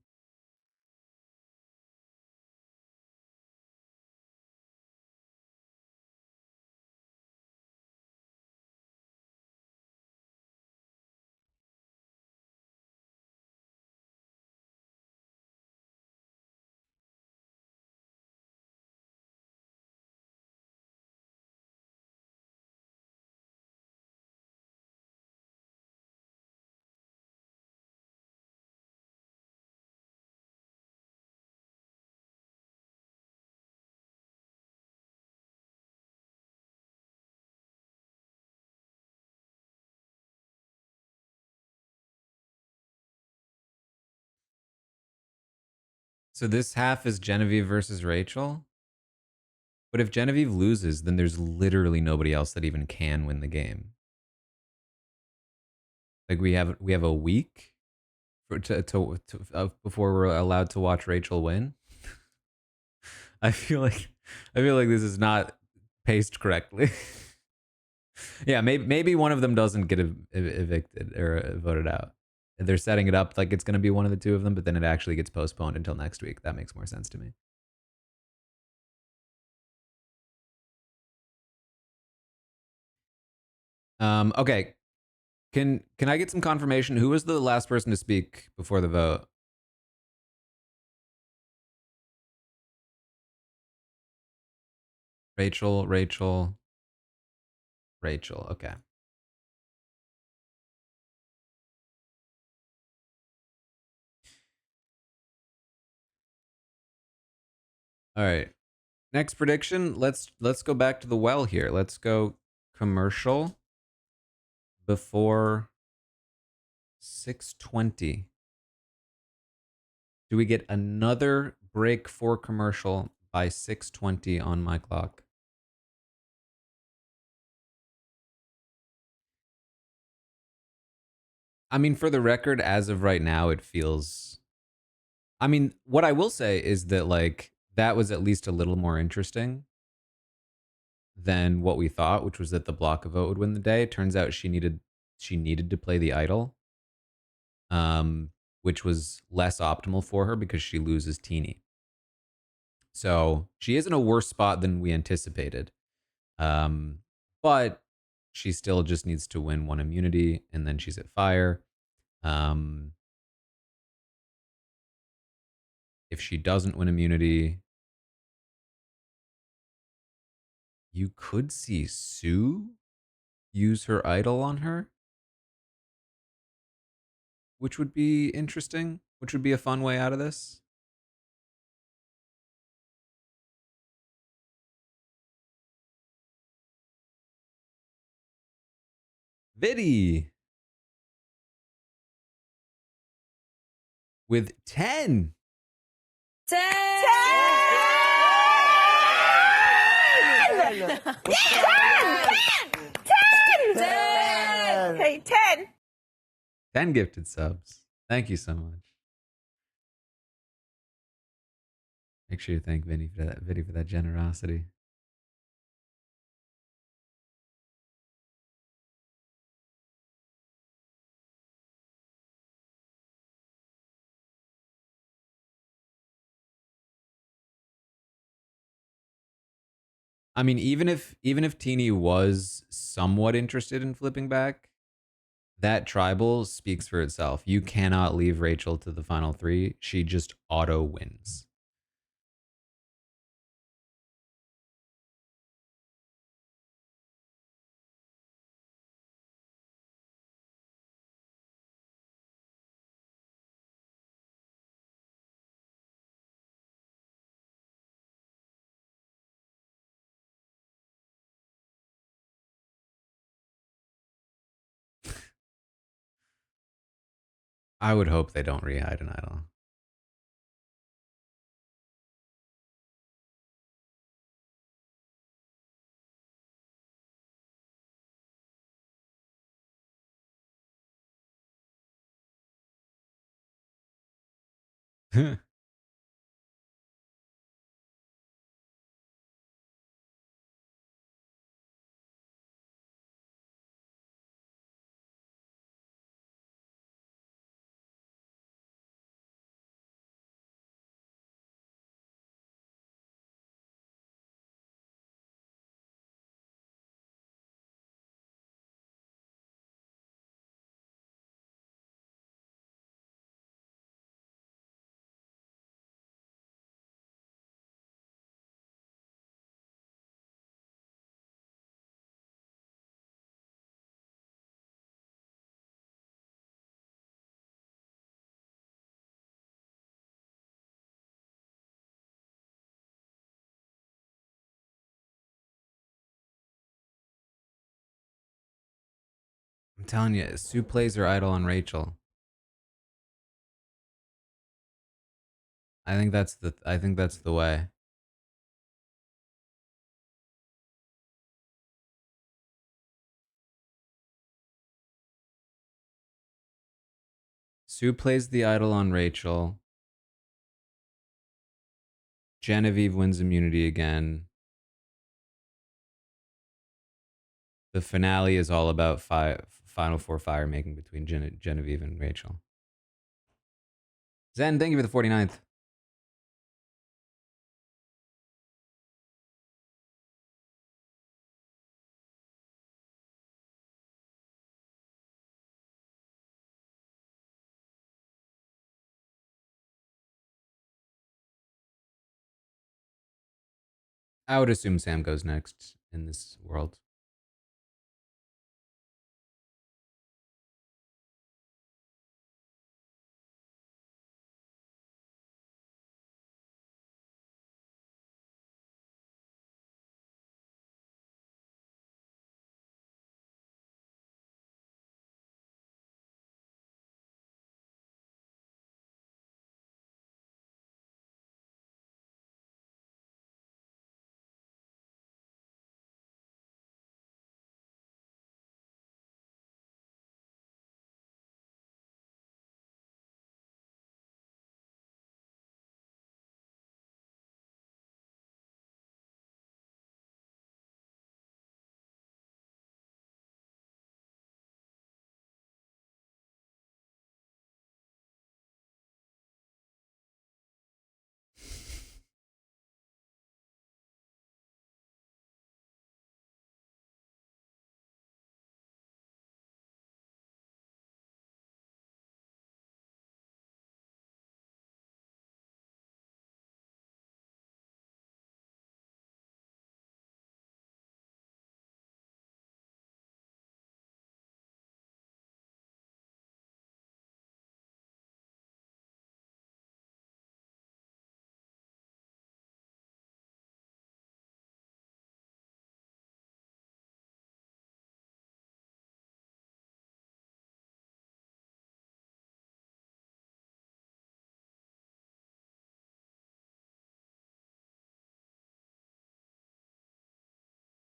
So this half is Genevieve versus Rachel. But if Genevieve loses, then there's literally nobody else that even can win the game. Like we have a week for before we're allowed to watch Rachel win. I feel like this is not paced correctly. Yeah, maybe one of them doesn't get evicted or voted out. They're setting it up like it's going to be one of the two of them, but then it actually gets postponed until next week. That makes more sense to me. Okay. Can I get some confirmation? Who was the last person to speak before the vote? Rachel, Rachel, Rachel. Okay. All right. Next prediction. Let's go back to the well here. Let's go commercial before 6:20. Do we get another break for commercial by 6:20 on my clock? I mean, for the record, as of right now, it feels. I mean, what I will say is that like that was at least a little more interesting than what we thought, which was that the block vote would win the day. It turns out she needed to play the idol, um, which was less optimal for her because she loses Teeny. So she is in a worse spot than we anticipated. Um, but she still just needs to win one immunity, and then she's at fire. Um, if she doesn't win immunity, you could see Sue use her idol on her, which would be interesting, which would be a fun way out of this. Viddy with 10. 10! 10! 10! Hey, 10! 10 gifted subs. Thank you so much. Make sure you thank Vinny for that generosity. I mean, even if Teeny was somewhat interested in flipping back, that tribal speaks for itself. You cannot leave Rachel to the final three. She just auto wins. I would hope they don't rehide an idol. I'm telling you, Sue plays her idol on Rachel. I think that's the way. Sue plays the idol on Rachel. Genevieve wins immunity again. The finale is all about final four fire making between Genevieve and Rachel. Zen, thank you for the 49th. I would assume Sam goes next in this world.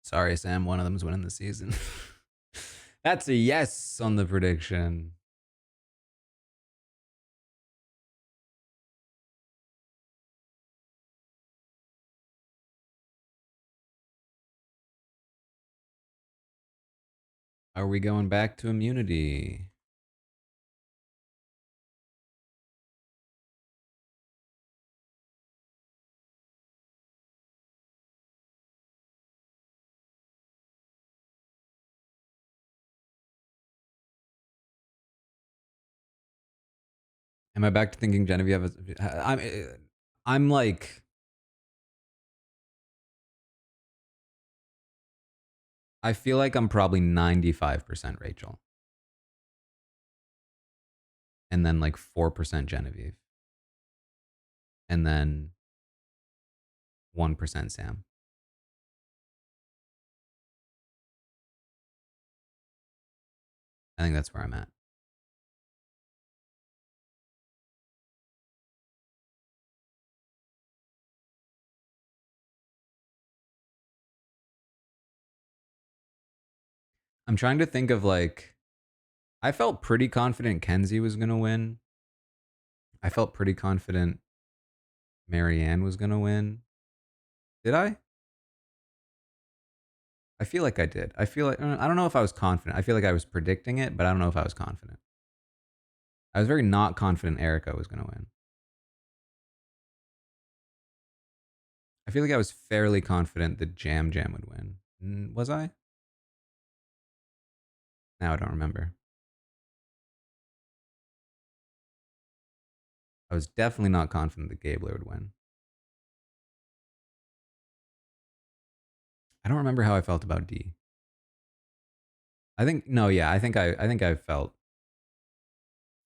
Sorry, Sam. One of them's winning the season. That's a yes on the prediction. Are we going back to immunity? Am I back to thinking Genevieve? I'm like, I feel like I'm probably 95% Rachel, and then like 4% Genevieve, and then 1% Sam. I think that's where I'm at. I'm trying to think of like, I felt pretty confident Kenzie was gonna win. I felt pretty confident Marianne was gonna win. Did I? I feel like I did. I feel like I don't know if I was confident. I feel like I was predicting it, but I don't know if I was confident. I was very not confident Erica was gonna win. I feel like I was fairly confident that Jam Jam would win. Was I? Now I don't remember. I was definitely not confident that Gabler would win. I don't remember how I felt about D. I think no, yeah, I think I felt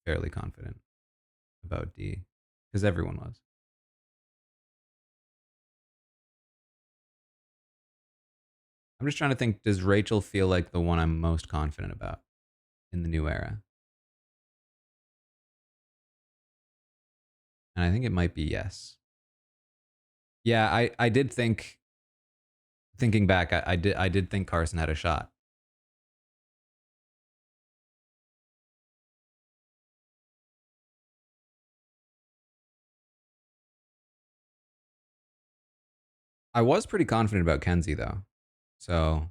fairly confident about D because everyone was. I'm just trying to think. Does Rachel feel like the one I'm most confident about in the new era? And I think it might be yes. Yeah, I did think. Thinking back, I did think Carson had a shot. I was pretty confident about Kenzie though, so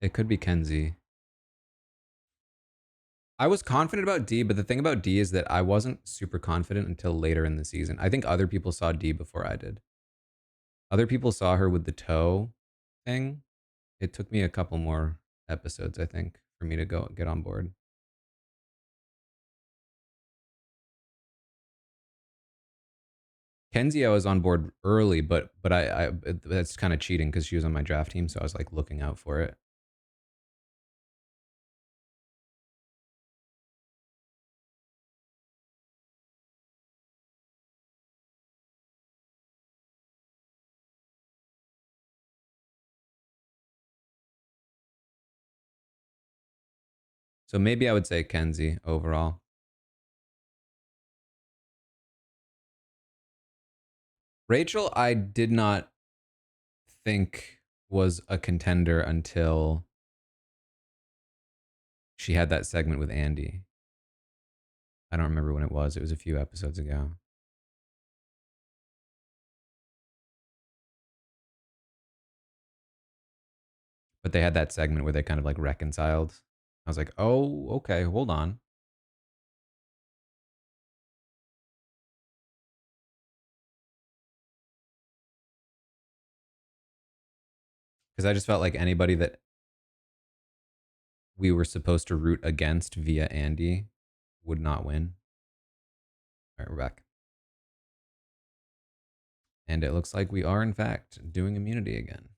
it could be Kenzie. I was confident about D, but the thing about D is that I wasn't super confident until later in the season. I think other people saw D before I did. Other people saw her with the toe thing. It took me a couple more episodes, I think, for me to go get on board. Kenzie, I was on board early, but that's kind of cheating because she was on my draft team, so I was like looking out for it. So maybe I would say Kenzie overall. Rachel, I did not think was a contender until she had that segment with Andy. I don't remember when it was. It was a few episodes ago. But they had that segment where they kind of like reconciled. I was like, oh, okay, hold on. Because I just felt like anybody that we were supposed to root against via Andy would not win. All right, we're back. And it looks like we are, in fact, doing immunity again.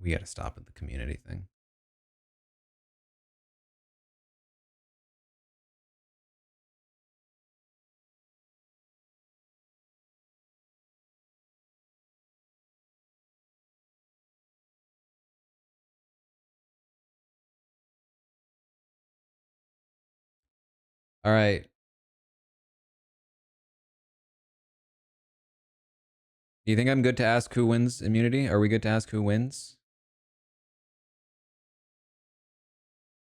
We got to stop at the community thing. All right. Do you think I'm good to ask who wins immunity? Are we good to ask who wins?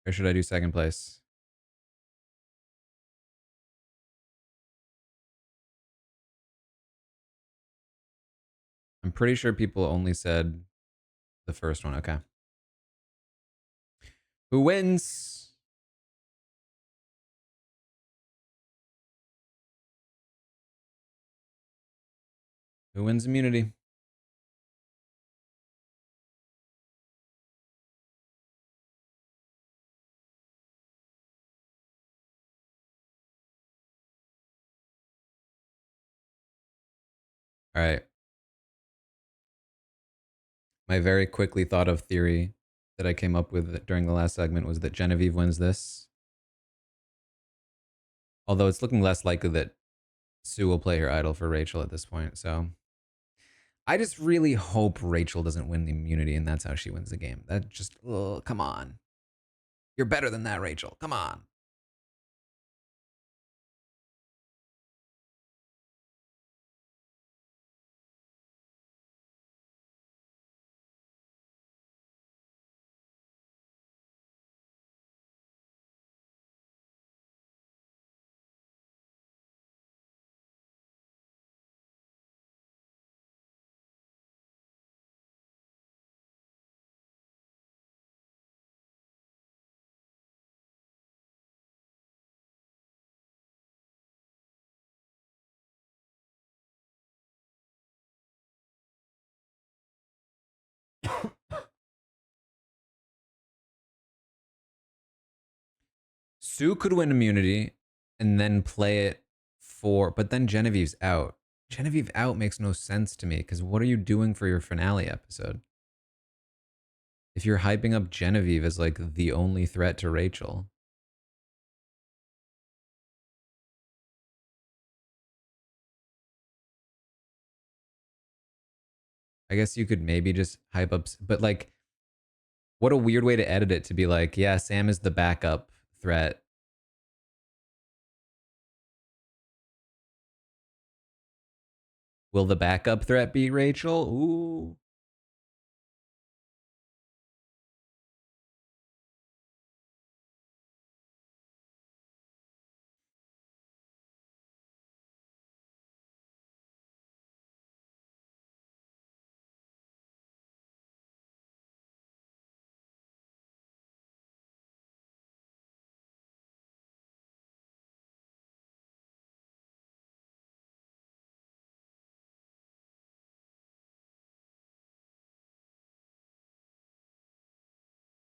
Or should I do second place? I'm pretty sure people only said the first one. Okay. Who wins? Who wins immunity? All right. My very quickly thought of theory that I came up with during the last segment was that Genevieve wins this. Although it's looking less likely that Sue will play her idol for Rachel at this point. So I just really hope Rachel doesn't win the immunity and that's how she wins the game. That just, come on. You're better than that, Rachel. Come on. Sue could win immunity and then play it for, but then Genevieve's out. Genevieve out makes no sense to me because what are you doing for your finale episode? If you're hyping up Genevieve as like the only threat to Rachel. I guess you could maybe just hype up, but like, what a weird way to edit it to be like, yeah, Sam is the backup threat. Will the backup threat be Rachel? Ooh.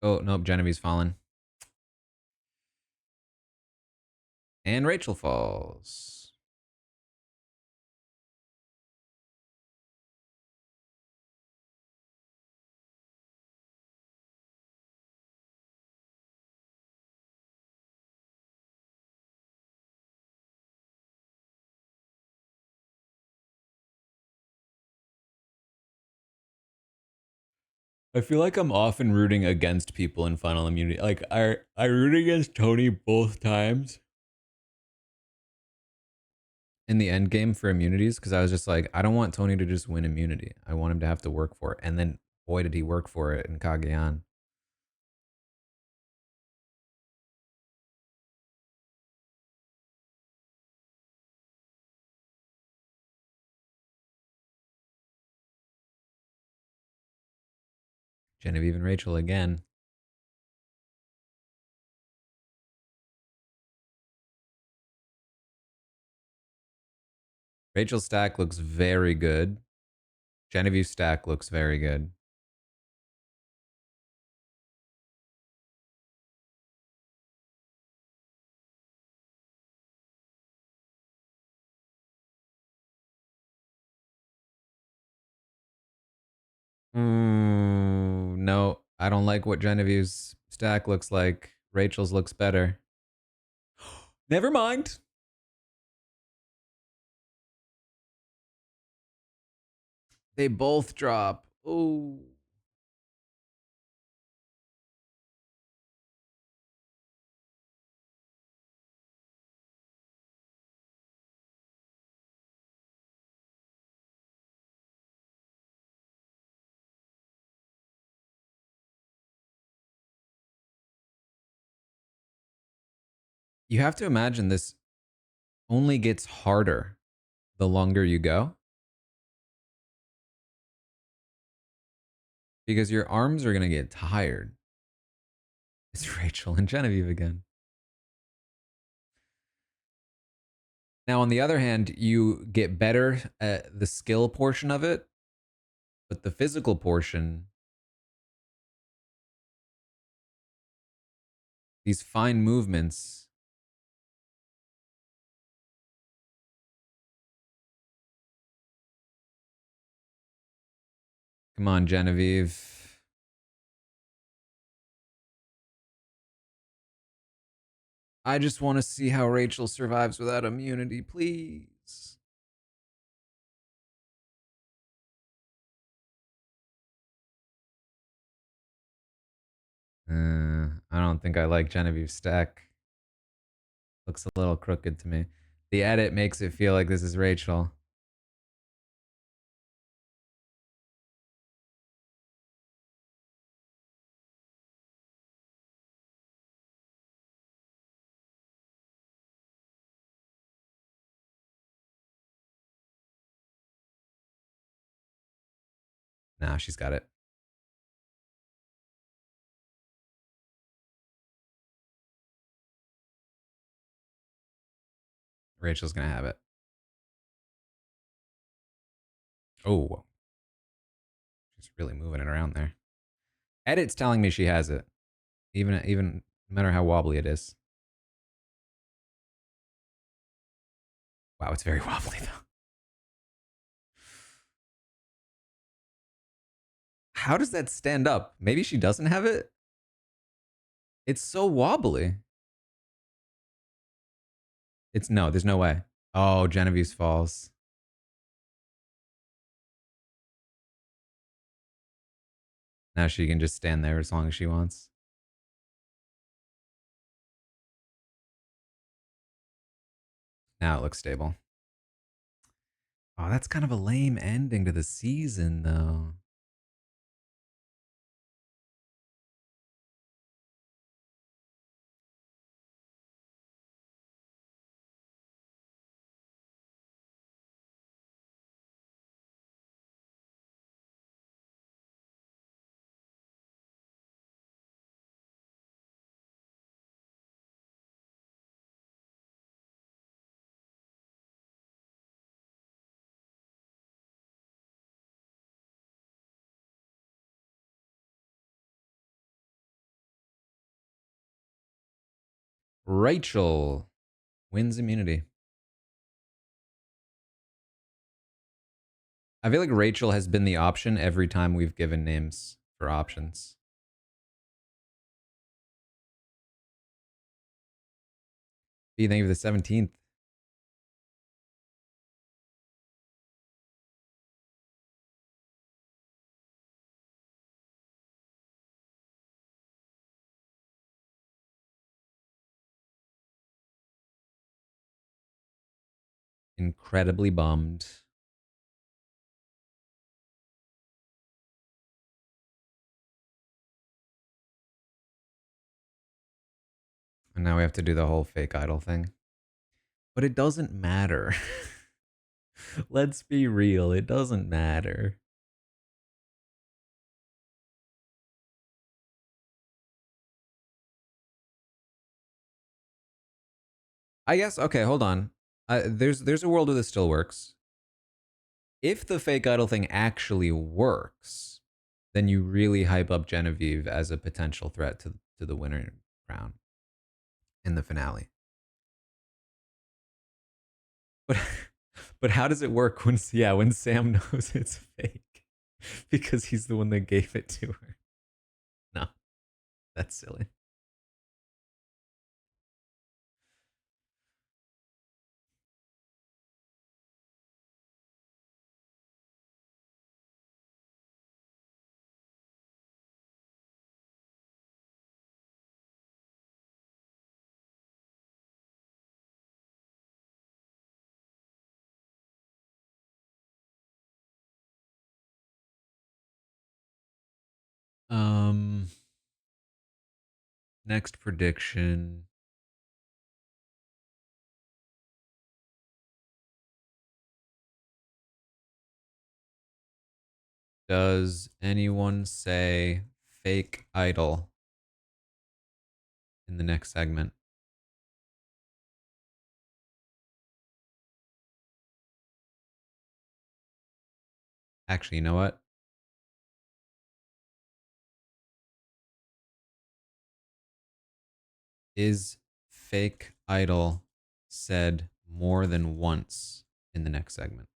Oh, nope. Genevieve's fallen. And Rachel falls. I feel like I'm often rooting against people in Final Immunity. Like I root against Tony both times in the end game for immunities because I was just like, I don't want Tony to just win immunity. I want him to have to work for it. And then boy did he work for it in Kagayan. Genevieve and Rachel again. Rachel's stack looks very good. Genevieve's stack looks very good. No, I don't like what Genevieve's stack looks like. Rachel's looks better. Never mind. They both drop. Oh. You have to imagine this only gets harder the longer you go because your arms are going to get tired. It's Rachel and Genevieve again. Now, on the other hand, you get better at the skill portion of it, but the physical portion, these fine movements, come on, Genevieve. I just want to see how Rachel survives without immunity, please. I don't think I like Genevieve's stack. Looks a little crooked to me. The edit makes it feel like this is Rachel. Nah, she's got it. Rachel's gonna have it. Oh, she's really moving it around there. Edit's telling me she has it, even no matter how wobbly it is. Wow, it's very wobbly though. How does that stand up? Maybe she doesn't have it. It's so wobbly. It's no, there's no way. Oh, Genevieve's falls. Now she can just stand there as long as she wants. Now it looks stable. Oh, that's kind of a lame ending to the season, though. Rachel wins immunity. I feel like Rachel has been the option every time we've given names for options. B, thank you for the 17th. Incredibly bummed. And now we have to do the whole fake idol thing. But it doesn't matter. Let's be real. It doesn't matter. I guess, okay, hold on. There's a world where this still works. If the fake idol thing actually works, then you really hype up Genevieve as a potential threat to the winner crown in the finale. But but how does it work when Sam knows it's fake? Because he's the one that gave it to her. No, that's silly. Um Next prediction. Does anyone say fake idol in the next segment? Actually, you know what? Is fake idol said more than once in the next segment?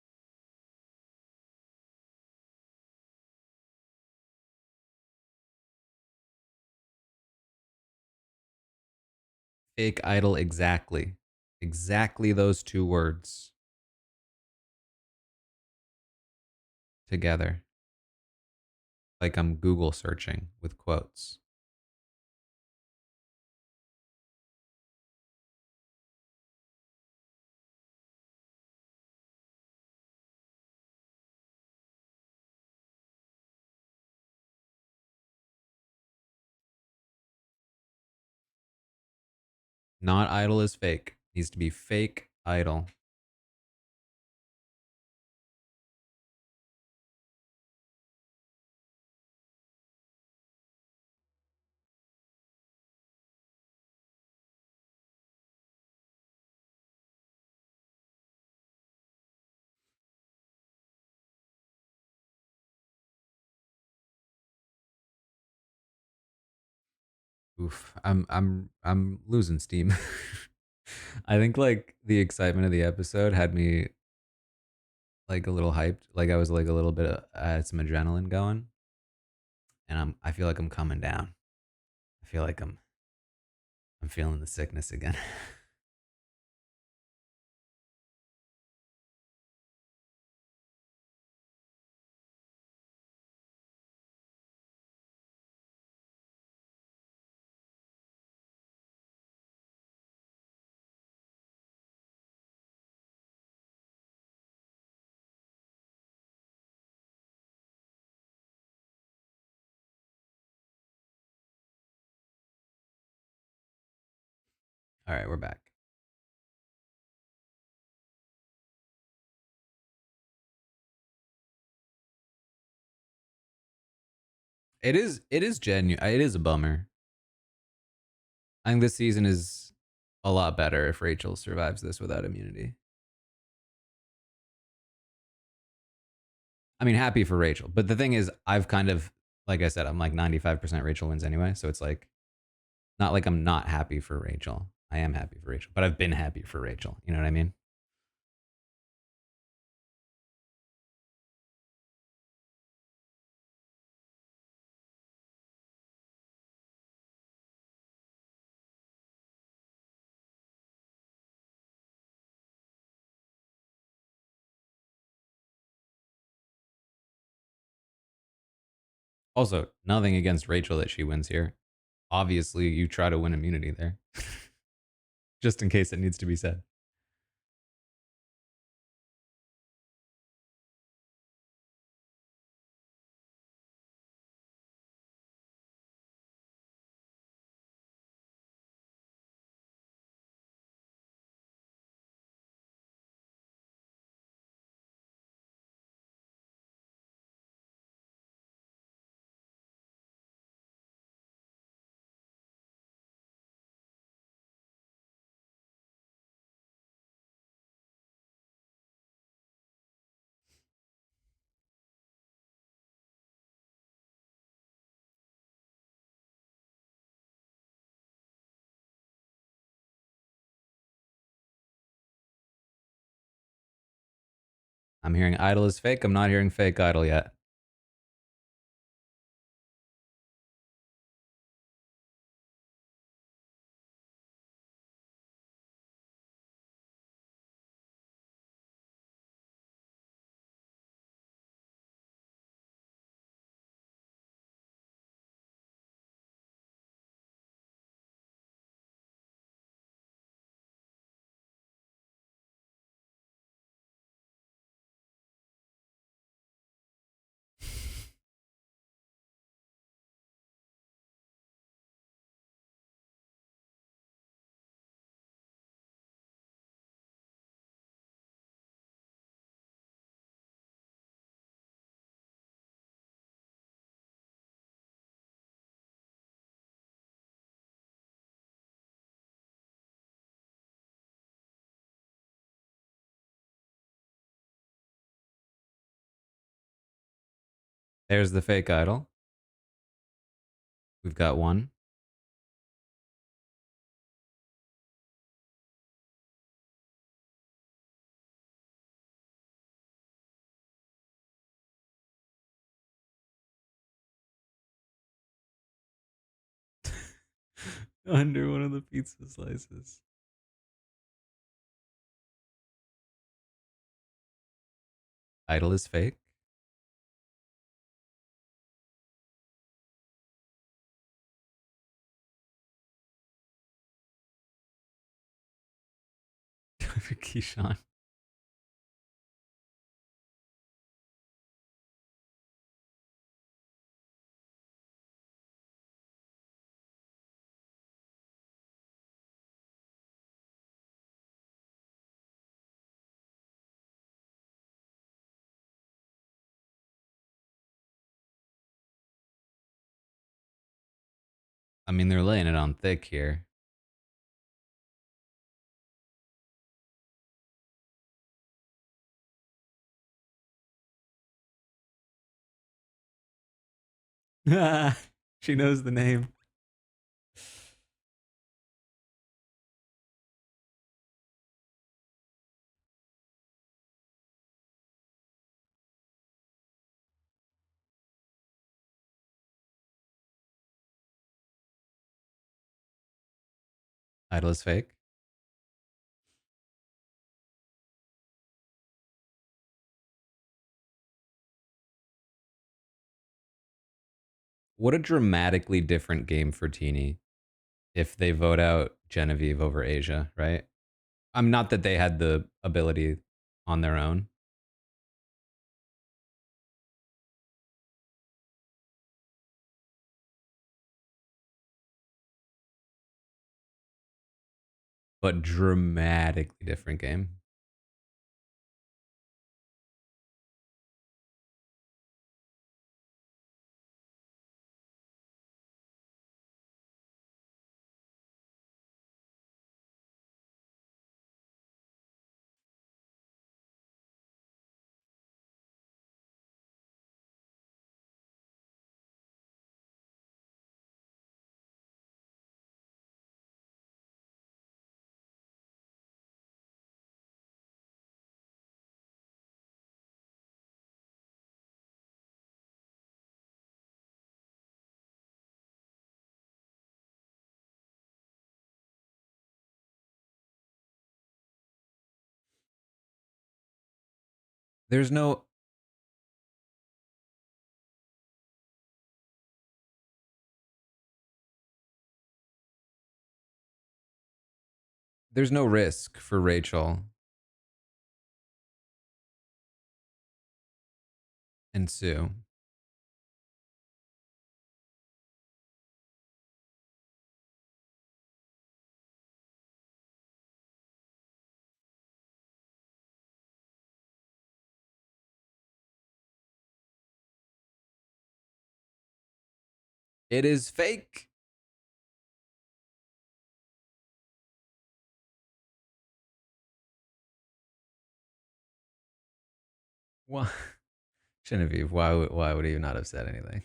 Fake idol exactly. Exactly those two words together. Like I'm Google searching with quotes. Not idol is fake. Needs to be fake idol. Oof, I'm losing steam. I think like the excitement of the episode had me like a little hyped. Like I was like a little bit had some adrenaline going, and I feel like I'm coming down. I feel like I'm feeling the sickness again. All right, we're back. It is genuine. It is a bummer. I think this season is a lot better if Rachel survives this without immunity. I mean, happy for Rachel. But the thing is, I've kind of, like I said, I'm like 95% Rachel wins anyway. So it's like, not like I'm not happy for Rachel. I am happy for Rachel, but I've been happy for Rachel. You know what I mean? Also, nothing against Rachel that she wins here. Obviously, you try to win immunity there, just in case it needs to be said. I'm hearing idol is fake. I'm not hearing fake idol yet. There's the fake idol. We've got one. Under one of the pizza slices. Idol is fake. Keyshawn. I mean, they're laying it on thick here. She knows the name. Idol is fake. What a dramatically different game for Teeny if they vote out Genevieve over Asia, right? I'm not that they had the ability on their own, but dramatically different game. There's no there's no risk for Rachel and Sue. It is fake. Why, Genevieve? Why would he not have said anything?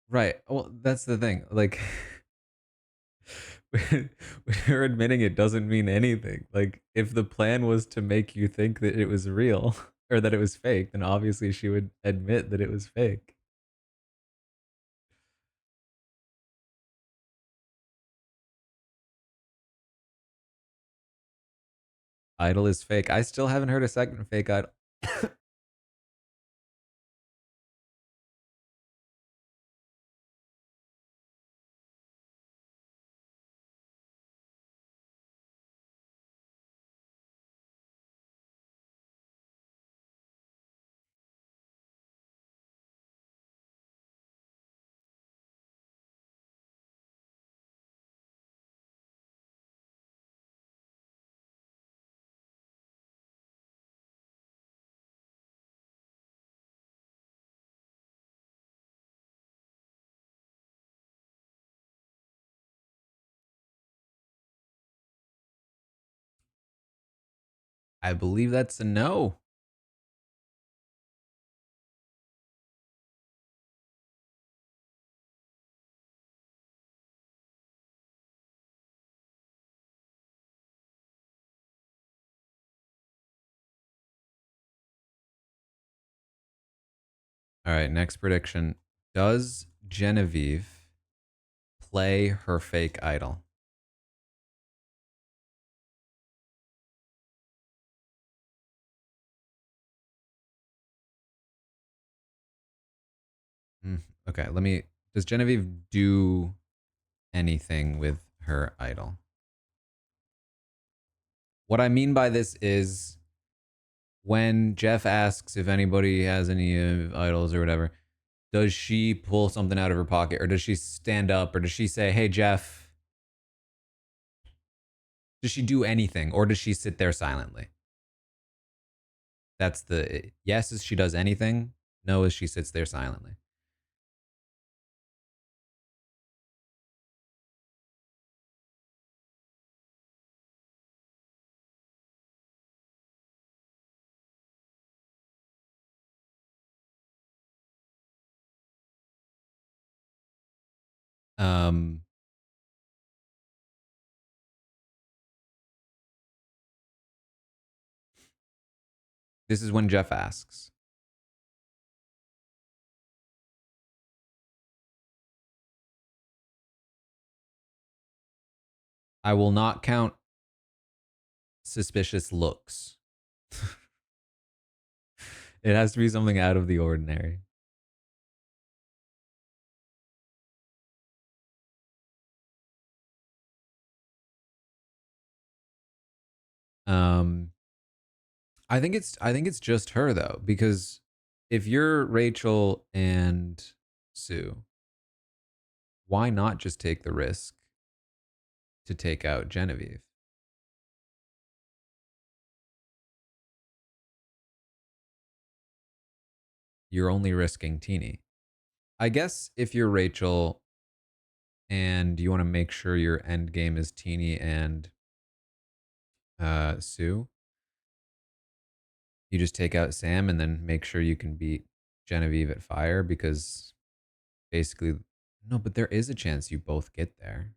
Right. Well, that's the thing. Like, when you're admitting it doesn't mean anything. Like, if the plan was to make you think that it was real or that it was fake, then obviously she would admit that it was fake. Idol is fake. I still haven't heard a second fake idol. I believe that's a no. All right, next prediction. Does Genevieve play her fake idol? Okay, let me. Does Genevieve do anything with her idol? What I mean by this is when Jeff asks if anybody has any idols or whatever, does she pull something out of her pocket or does she stand up or does she say, "Hey, Jeff," does she do anything or does she sit there silently? That's the yes is she does anything, no is she sits there silently. Um this is when Jeff asks. I will not count suspicious looks. It has to be something out of the ordinary. Um I think it's just her though, because if you're Rachel and Sue, why not just take the risk to take out Genevieve? You're only risking Teeny. I guess if you're Rachel and you want to make sure your end game is Teeny and Sue, You just take out Sam and then make sure you can beat Genevieve at fire because basically, no, but there is a chance you both get there.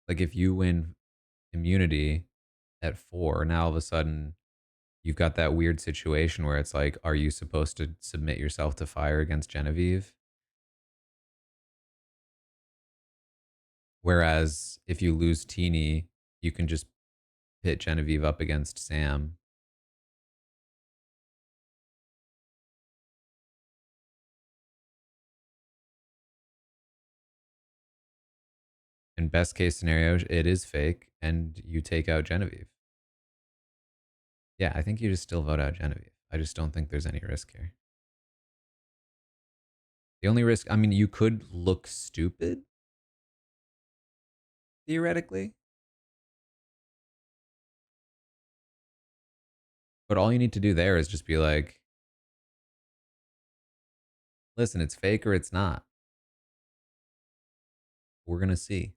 Like if you win immunity at 4, now all of a sudden you've got that weird situation where it's like, are you supposed to submit yourself to fire against Genevieve? Whereas if you lose Teeny, you can just pit Genevieve up against Sam. In best case scenario, it is fake and you take out Genevieve. Yeah, I think you just still vote out Genevieve. I just don't think there's any risk here. The only risk, I mean, you could look stupid, theoretically. But all you need to do there is just be like, listen, it's fake or it's not. We're going to see.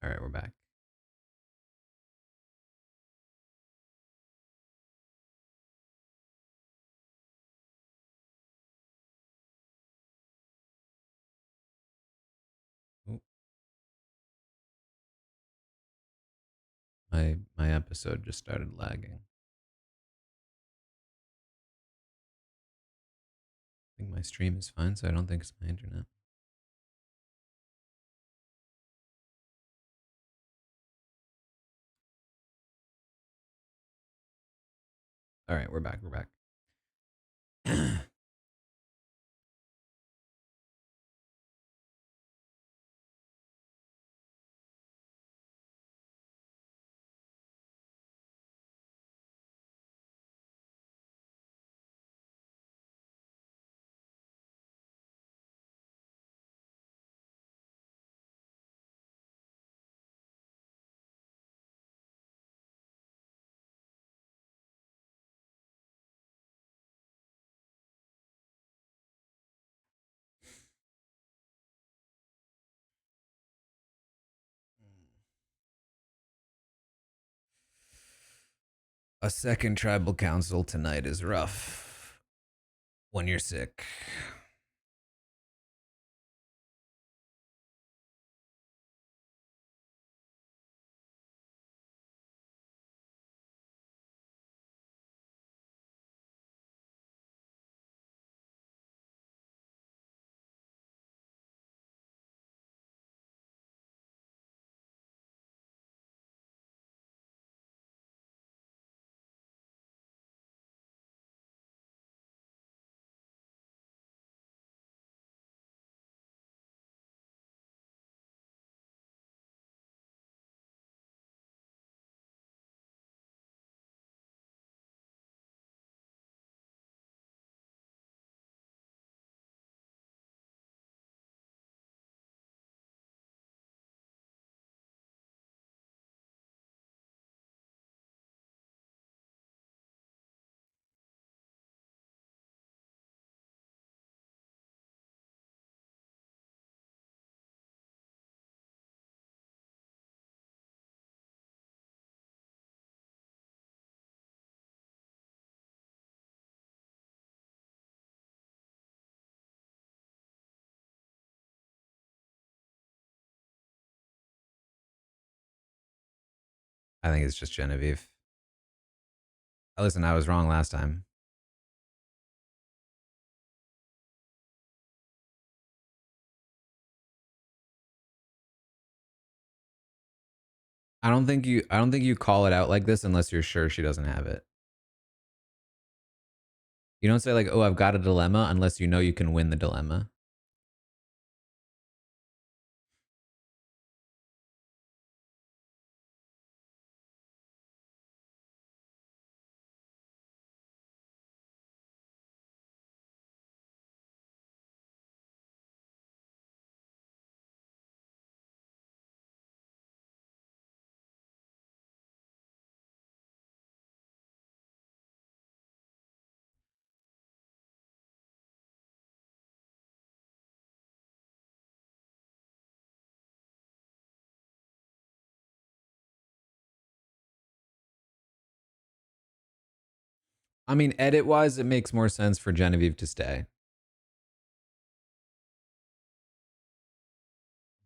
All right, we're back. Ooh, my episode just started lagging. I think my stream is fine, so I don't think it's my internet. All right, we're back. We're back. A second tribal council tonight is rough when you're sick. I think it's just Genevieve. Listen, I was wrong last time. I don't think you call it out like this unless you're sure she doesn't have it. You don't say like, "Oh, I've got a dilemma," unless you know you can win the dilemma. I mean, edit wise, it makes more sense for Genevieve to stay.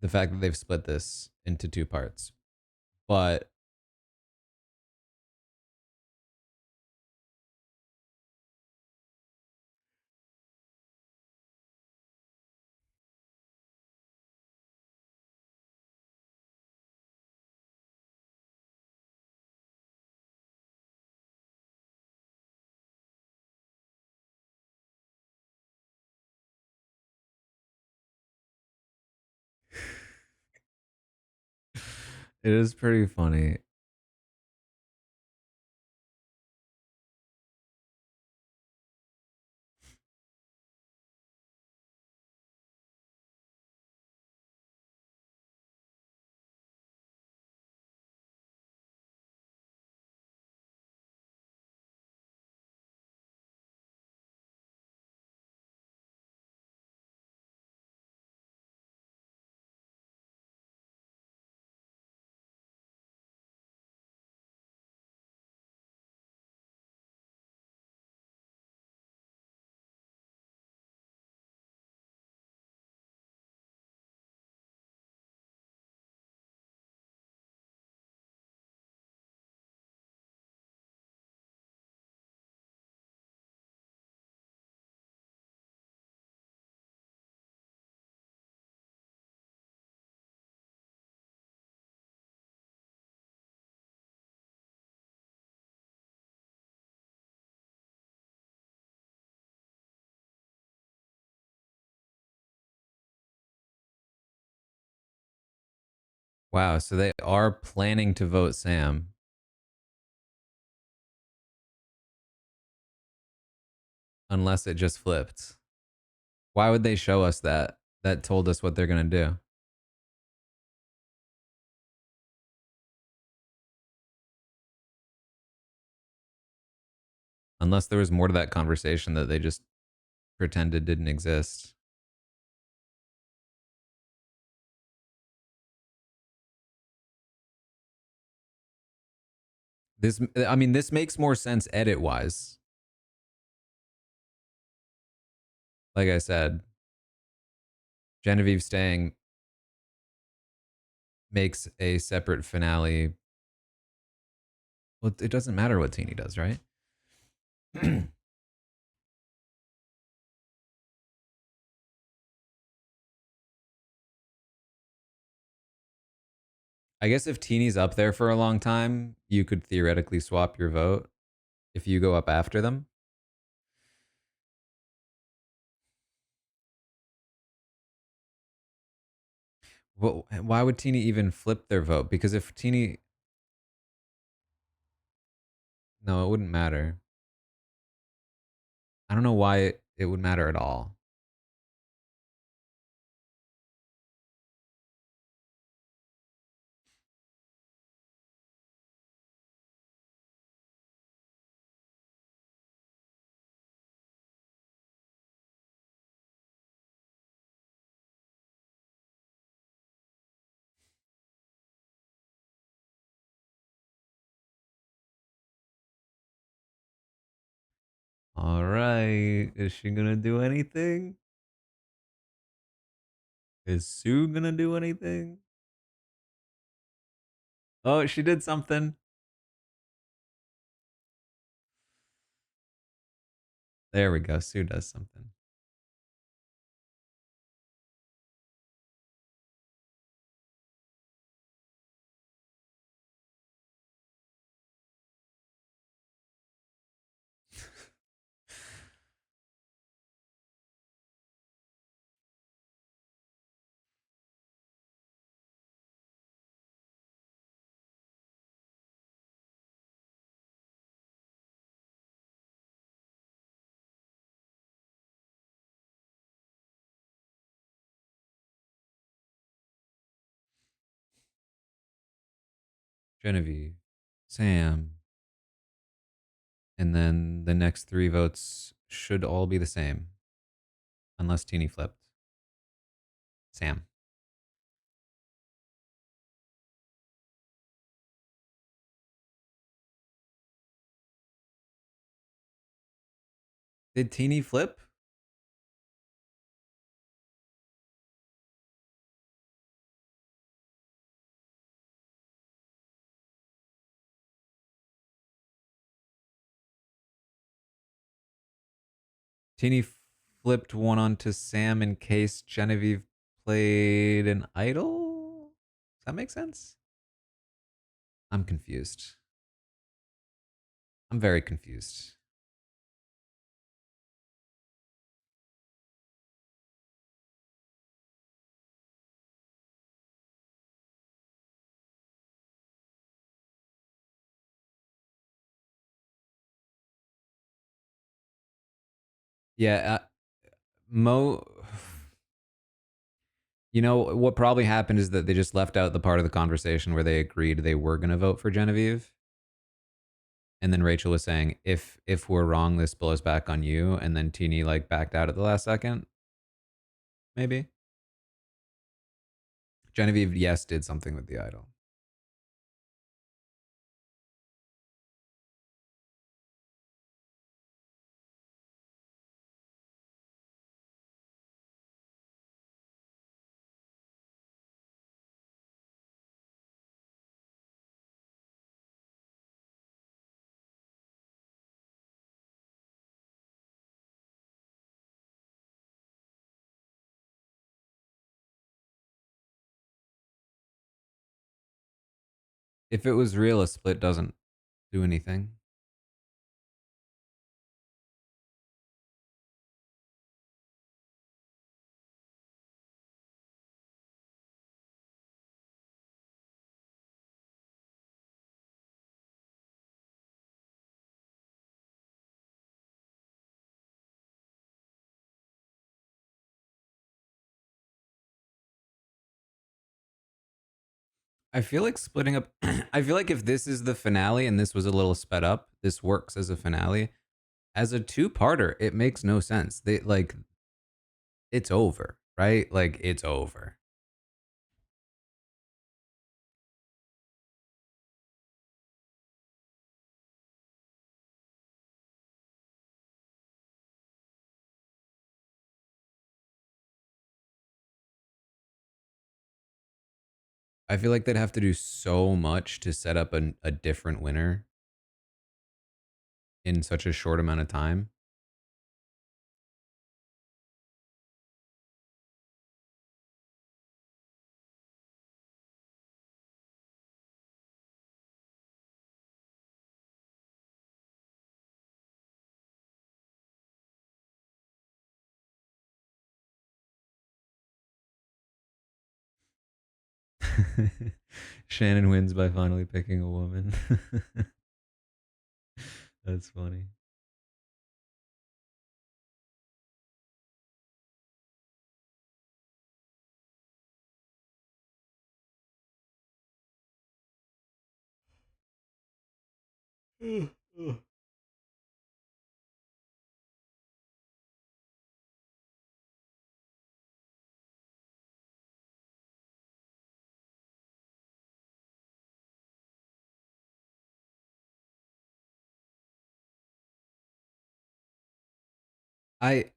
The fact that they've split this into two parts. But it is pretty funny. Wow, so they are planning to vote Sam. Unless it just flipped. Why would they show us that? That told us what they're going to do. Unless there was more to that conversation that they just pretended didn't exist. I mean, this makes more sense edit wise. Like I said, Genevieve staying makes a separate finale. Well, it doesn't matter what Teeny does, right? I guess if Teeny's up there for a long time, you could theoretically swap your vote if you go up after them. Well, why would Teeny even flip their vote? Because if Teeny, no, it wouldn't matter. I don't know why it would matter at all. All right. Is she going to do anything? Is Sue going to do anything? Oh, she did something. There we go. Sue does something. Genevieve, Sam, and then the next three votes should all be the same, unless Teeny flipped. Sam. Did Teeny flip? Teeny flipped one onto Sam in case Genevieve played an idol? Does that make sense? I'm confused. I'm very confused. Yeah, Mo. You know, what probably happened is that they just left out the part of the conversation where they agreed they were going to vote for Genevieve. And then Rachel was saying, if we're wrong, this blows back on you. And then Teeny like backed out at the last second. Maybe. Genevieve, yes, did something with the idol. If it was real, a split doesn't do anything. I feel like splitting up. I feel like if this is the finale and this was a little sped up, this works as a finale. As a two-parter, it makes no sense. They like it's over, right? Like it's over. I feel like they'd have to do so much to set up a different winner in such a short amount of time. Shannon wins by finally picking a woman. That's funny.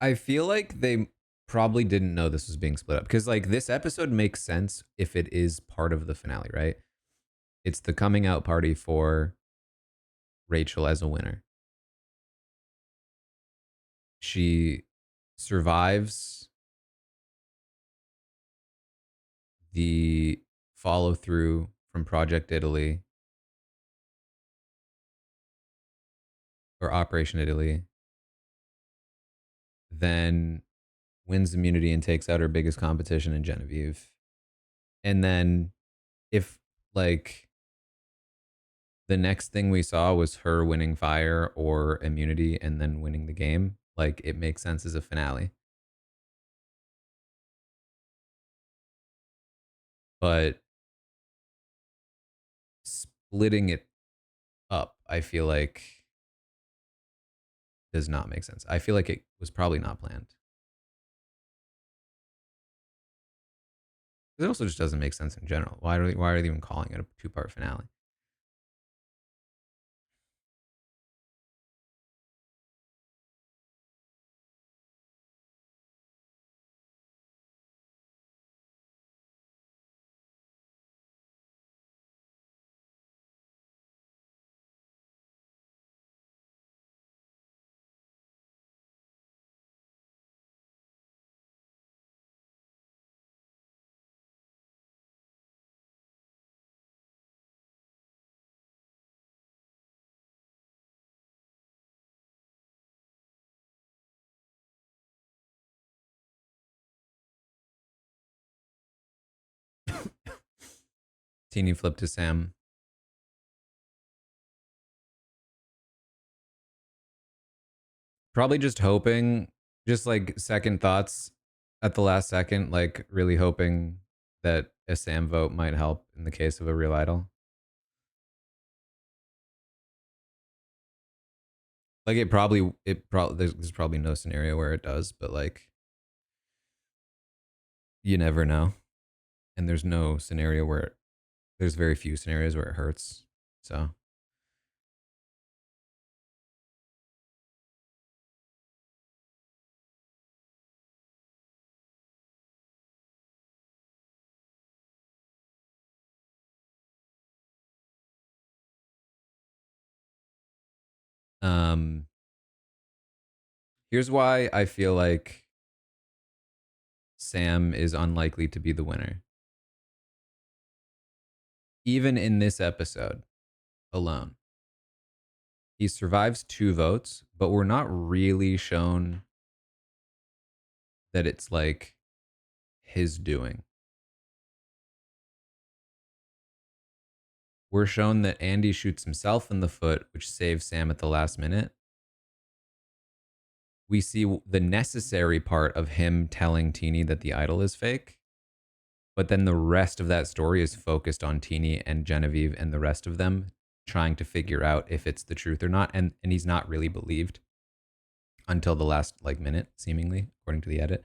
I feel like they probably didn't know this was being split up because like this episode makes sense if it is part of the finale, right? It's the coming out party for Rachel as a winner. She survives the follow through from Project Italy or Operation Italy, then wins immunity and takes out her biggest competition in Genevieve. And then if like the next thing we saw was her winning fire or immunity and then winning the game, like it makes sense as a finale. But splitting it up, I feel like does not make sense. I feel like it was probably not planned. It also just doesn't make sense in general. Why are they even calling it a two-part finale? Teeny flip to Sam. Probably just hoping, just like second thoughts at the last second, like really hoping that a Sam vote might help in the case of a real idol. Like there's probably no scenario where it does, but like you never know. And there's no scenario where there's very few scenarios where it hurts. So um here's why I feel like Sam is unlikely to be the winner. Even in this episode alone, he survives 2 votes, but we're not really shown that it's like his doing. We're shown that Andy shoots himself in the foot, which saves Sam at the last minute. We see the necessary part of him telling Teeny that the idol is fake, but then the rest of that story is focused on Teeny and Genevieve and the rest of them trying to figure out if it's the truth or not. And he's not really believed until the last like minute, seemingly, according to the edit.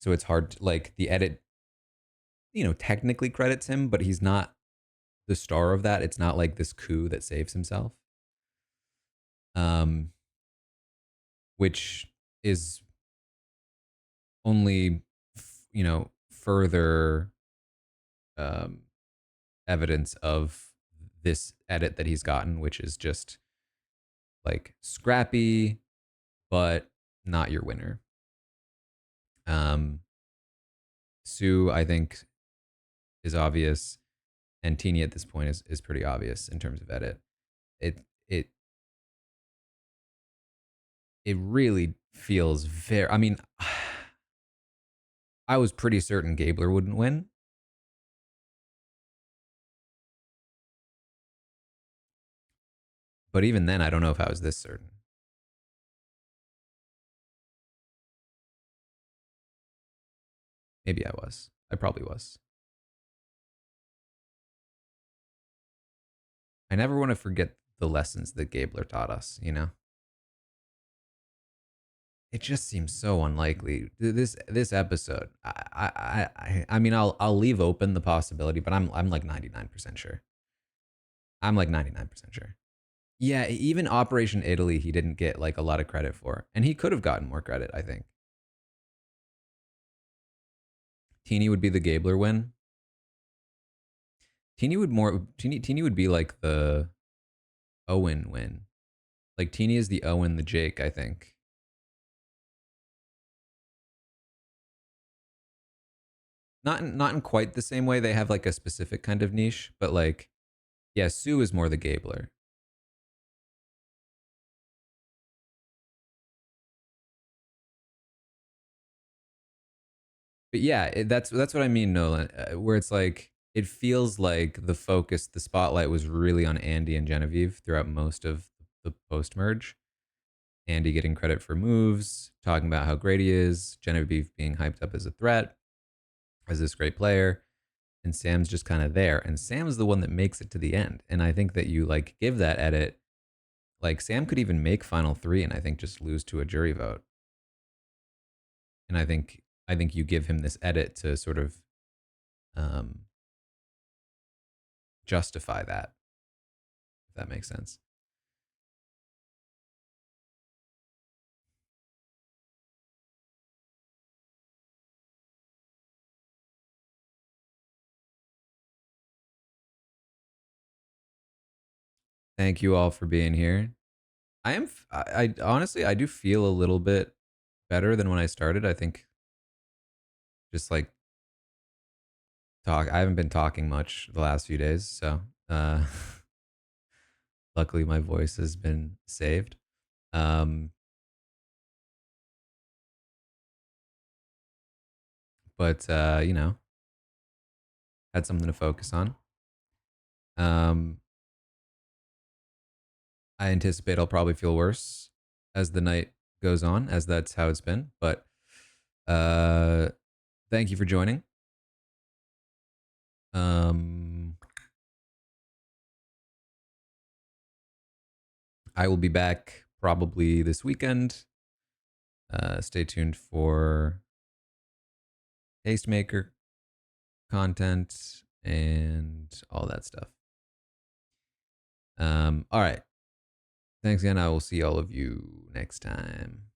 So it's hard to, like, the edit, technically credits him, but he's not the star of that. It's not like this coup that saves himself. Um, which is only, further um, evidence of this edit that he's gotten, which is just like scrappy, but not your winner. Um, Sue, I think, is obvious, and Teeny at this point is pretty obvious in terms of edit. It it it really feels very. I mean, I was pretty certain Gabler wouldn't win, but even then, I don't know if I was this certain. Maybe I was. I probably was. I never want to forget the lessons that Gabler taught us. It just seems so unlikely. This episode, I mean, I'll leave open the possibility, but I'm like 99% sure. I'm like 99% sure. Yeah, even Operation Italy, he didn't get like a lot of credit for, and he could have gotten more credit. I think Teeny would be the Gabler win. Teeny would be like the Owen win. Like Teeny is the Owen, the Jake. I think not in quite the same way. They have like a specific kind of niche, but like, yeah, Sue is more the Gabler. But yeah, that's what I mean, Nolan. Where it's like it feels like the focus, the spotlight was really on Andy and Genevieve throughout most of the post merge. Andy getting credit for moves, talking about how great he is, Genevieve being hyped up as a threat, as this great player, and Sam's just kind of there. And Sam's the one that makes it to the end. And I think that you like give that edit, like Sam could even make final three and I think just lose to a jury vote. And I think you give him this edit to sort of um, justify that, if that makes sense. Thank you all for being here. I honestly, I do feel a little bit better than when I started. I think just like I haven't been talking much the last few days. So, luckily my voice has been saved. Um, but, had something to focus on. I anticipate I'll probably feel worse as the night goes on, as that's how it's been. But thank you for joining. I will be back probably this weekend. Stay tuned for Tastemaker content and all that stuff. All right. Thanks again. I will see all of you next time.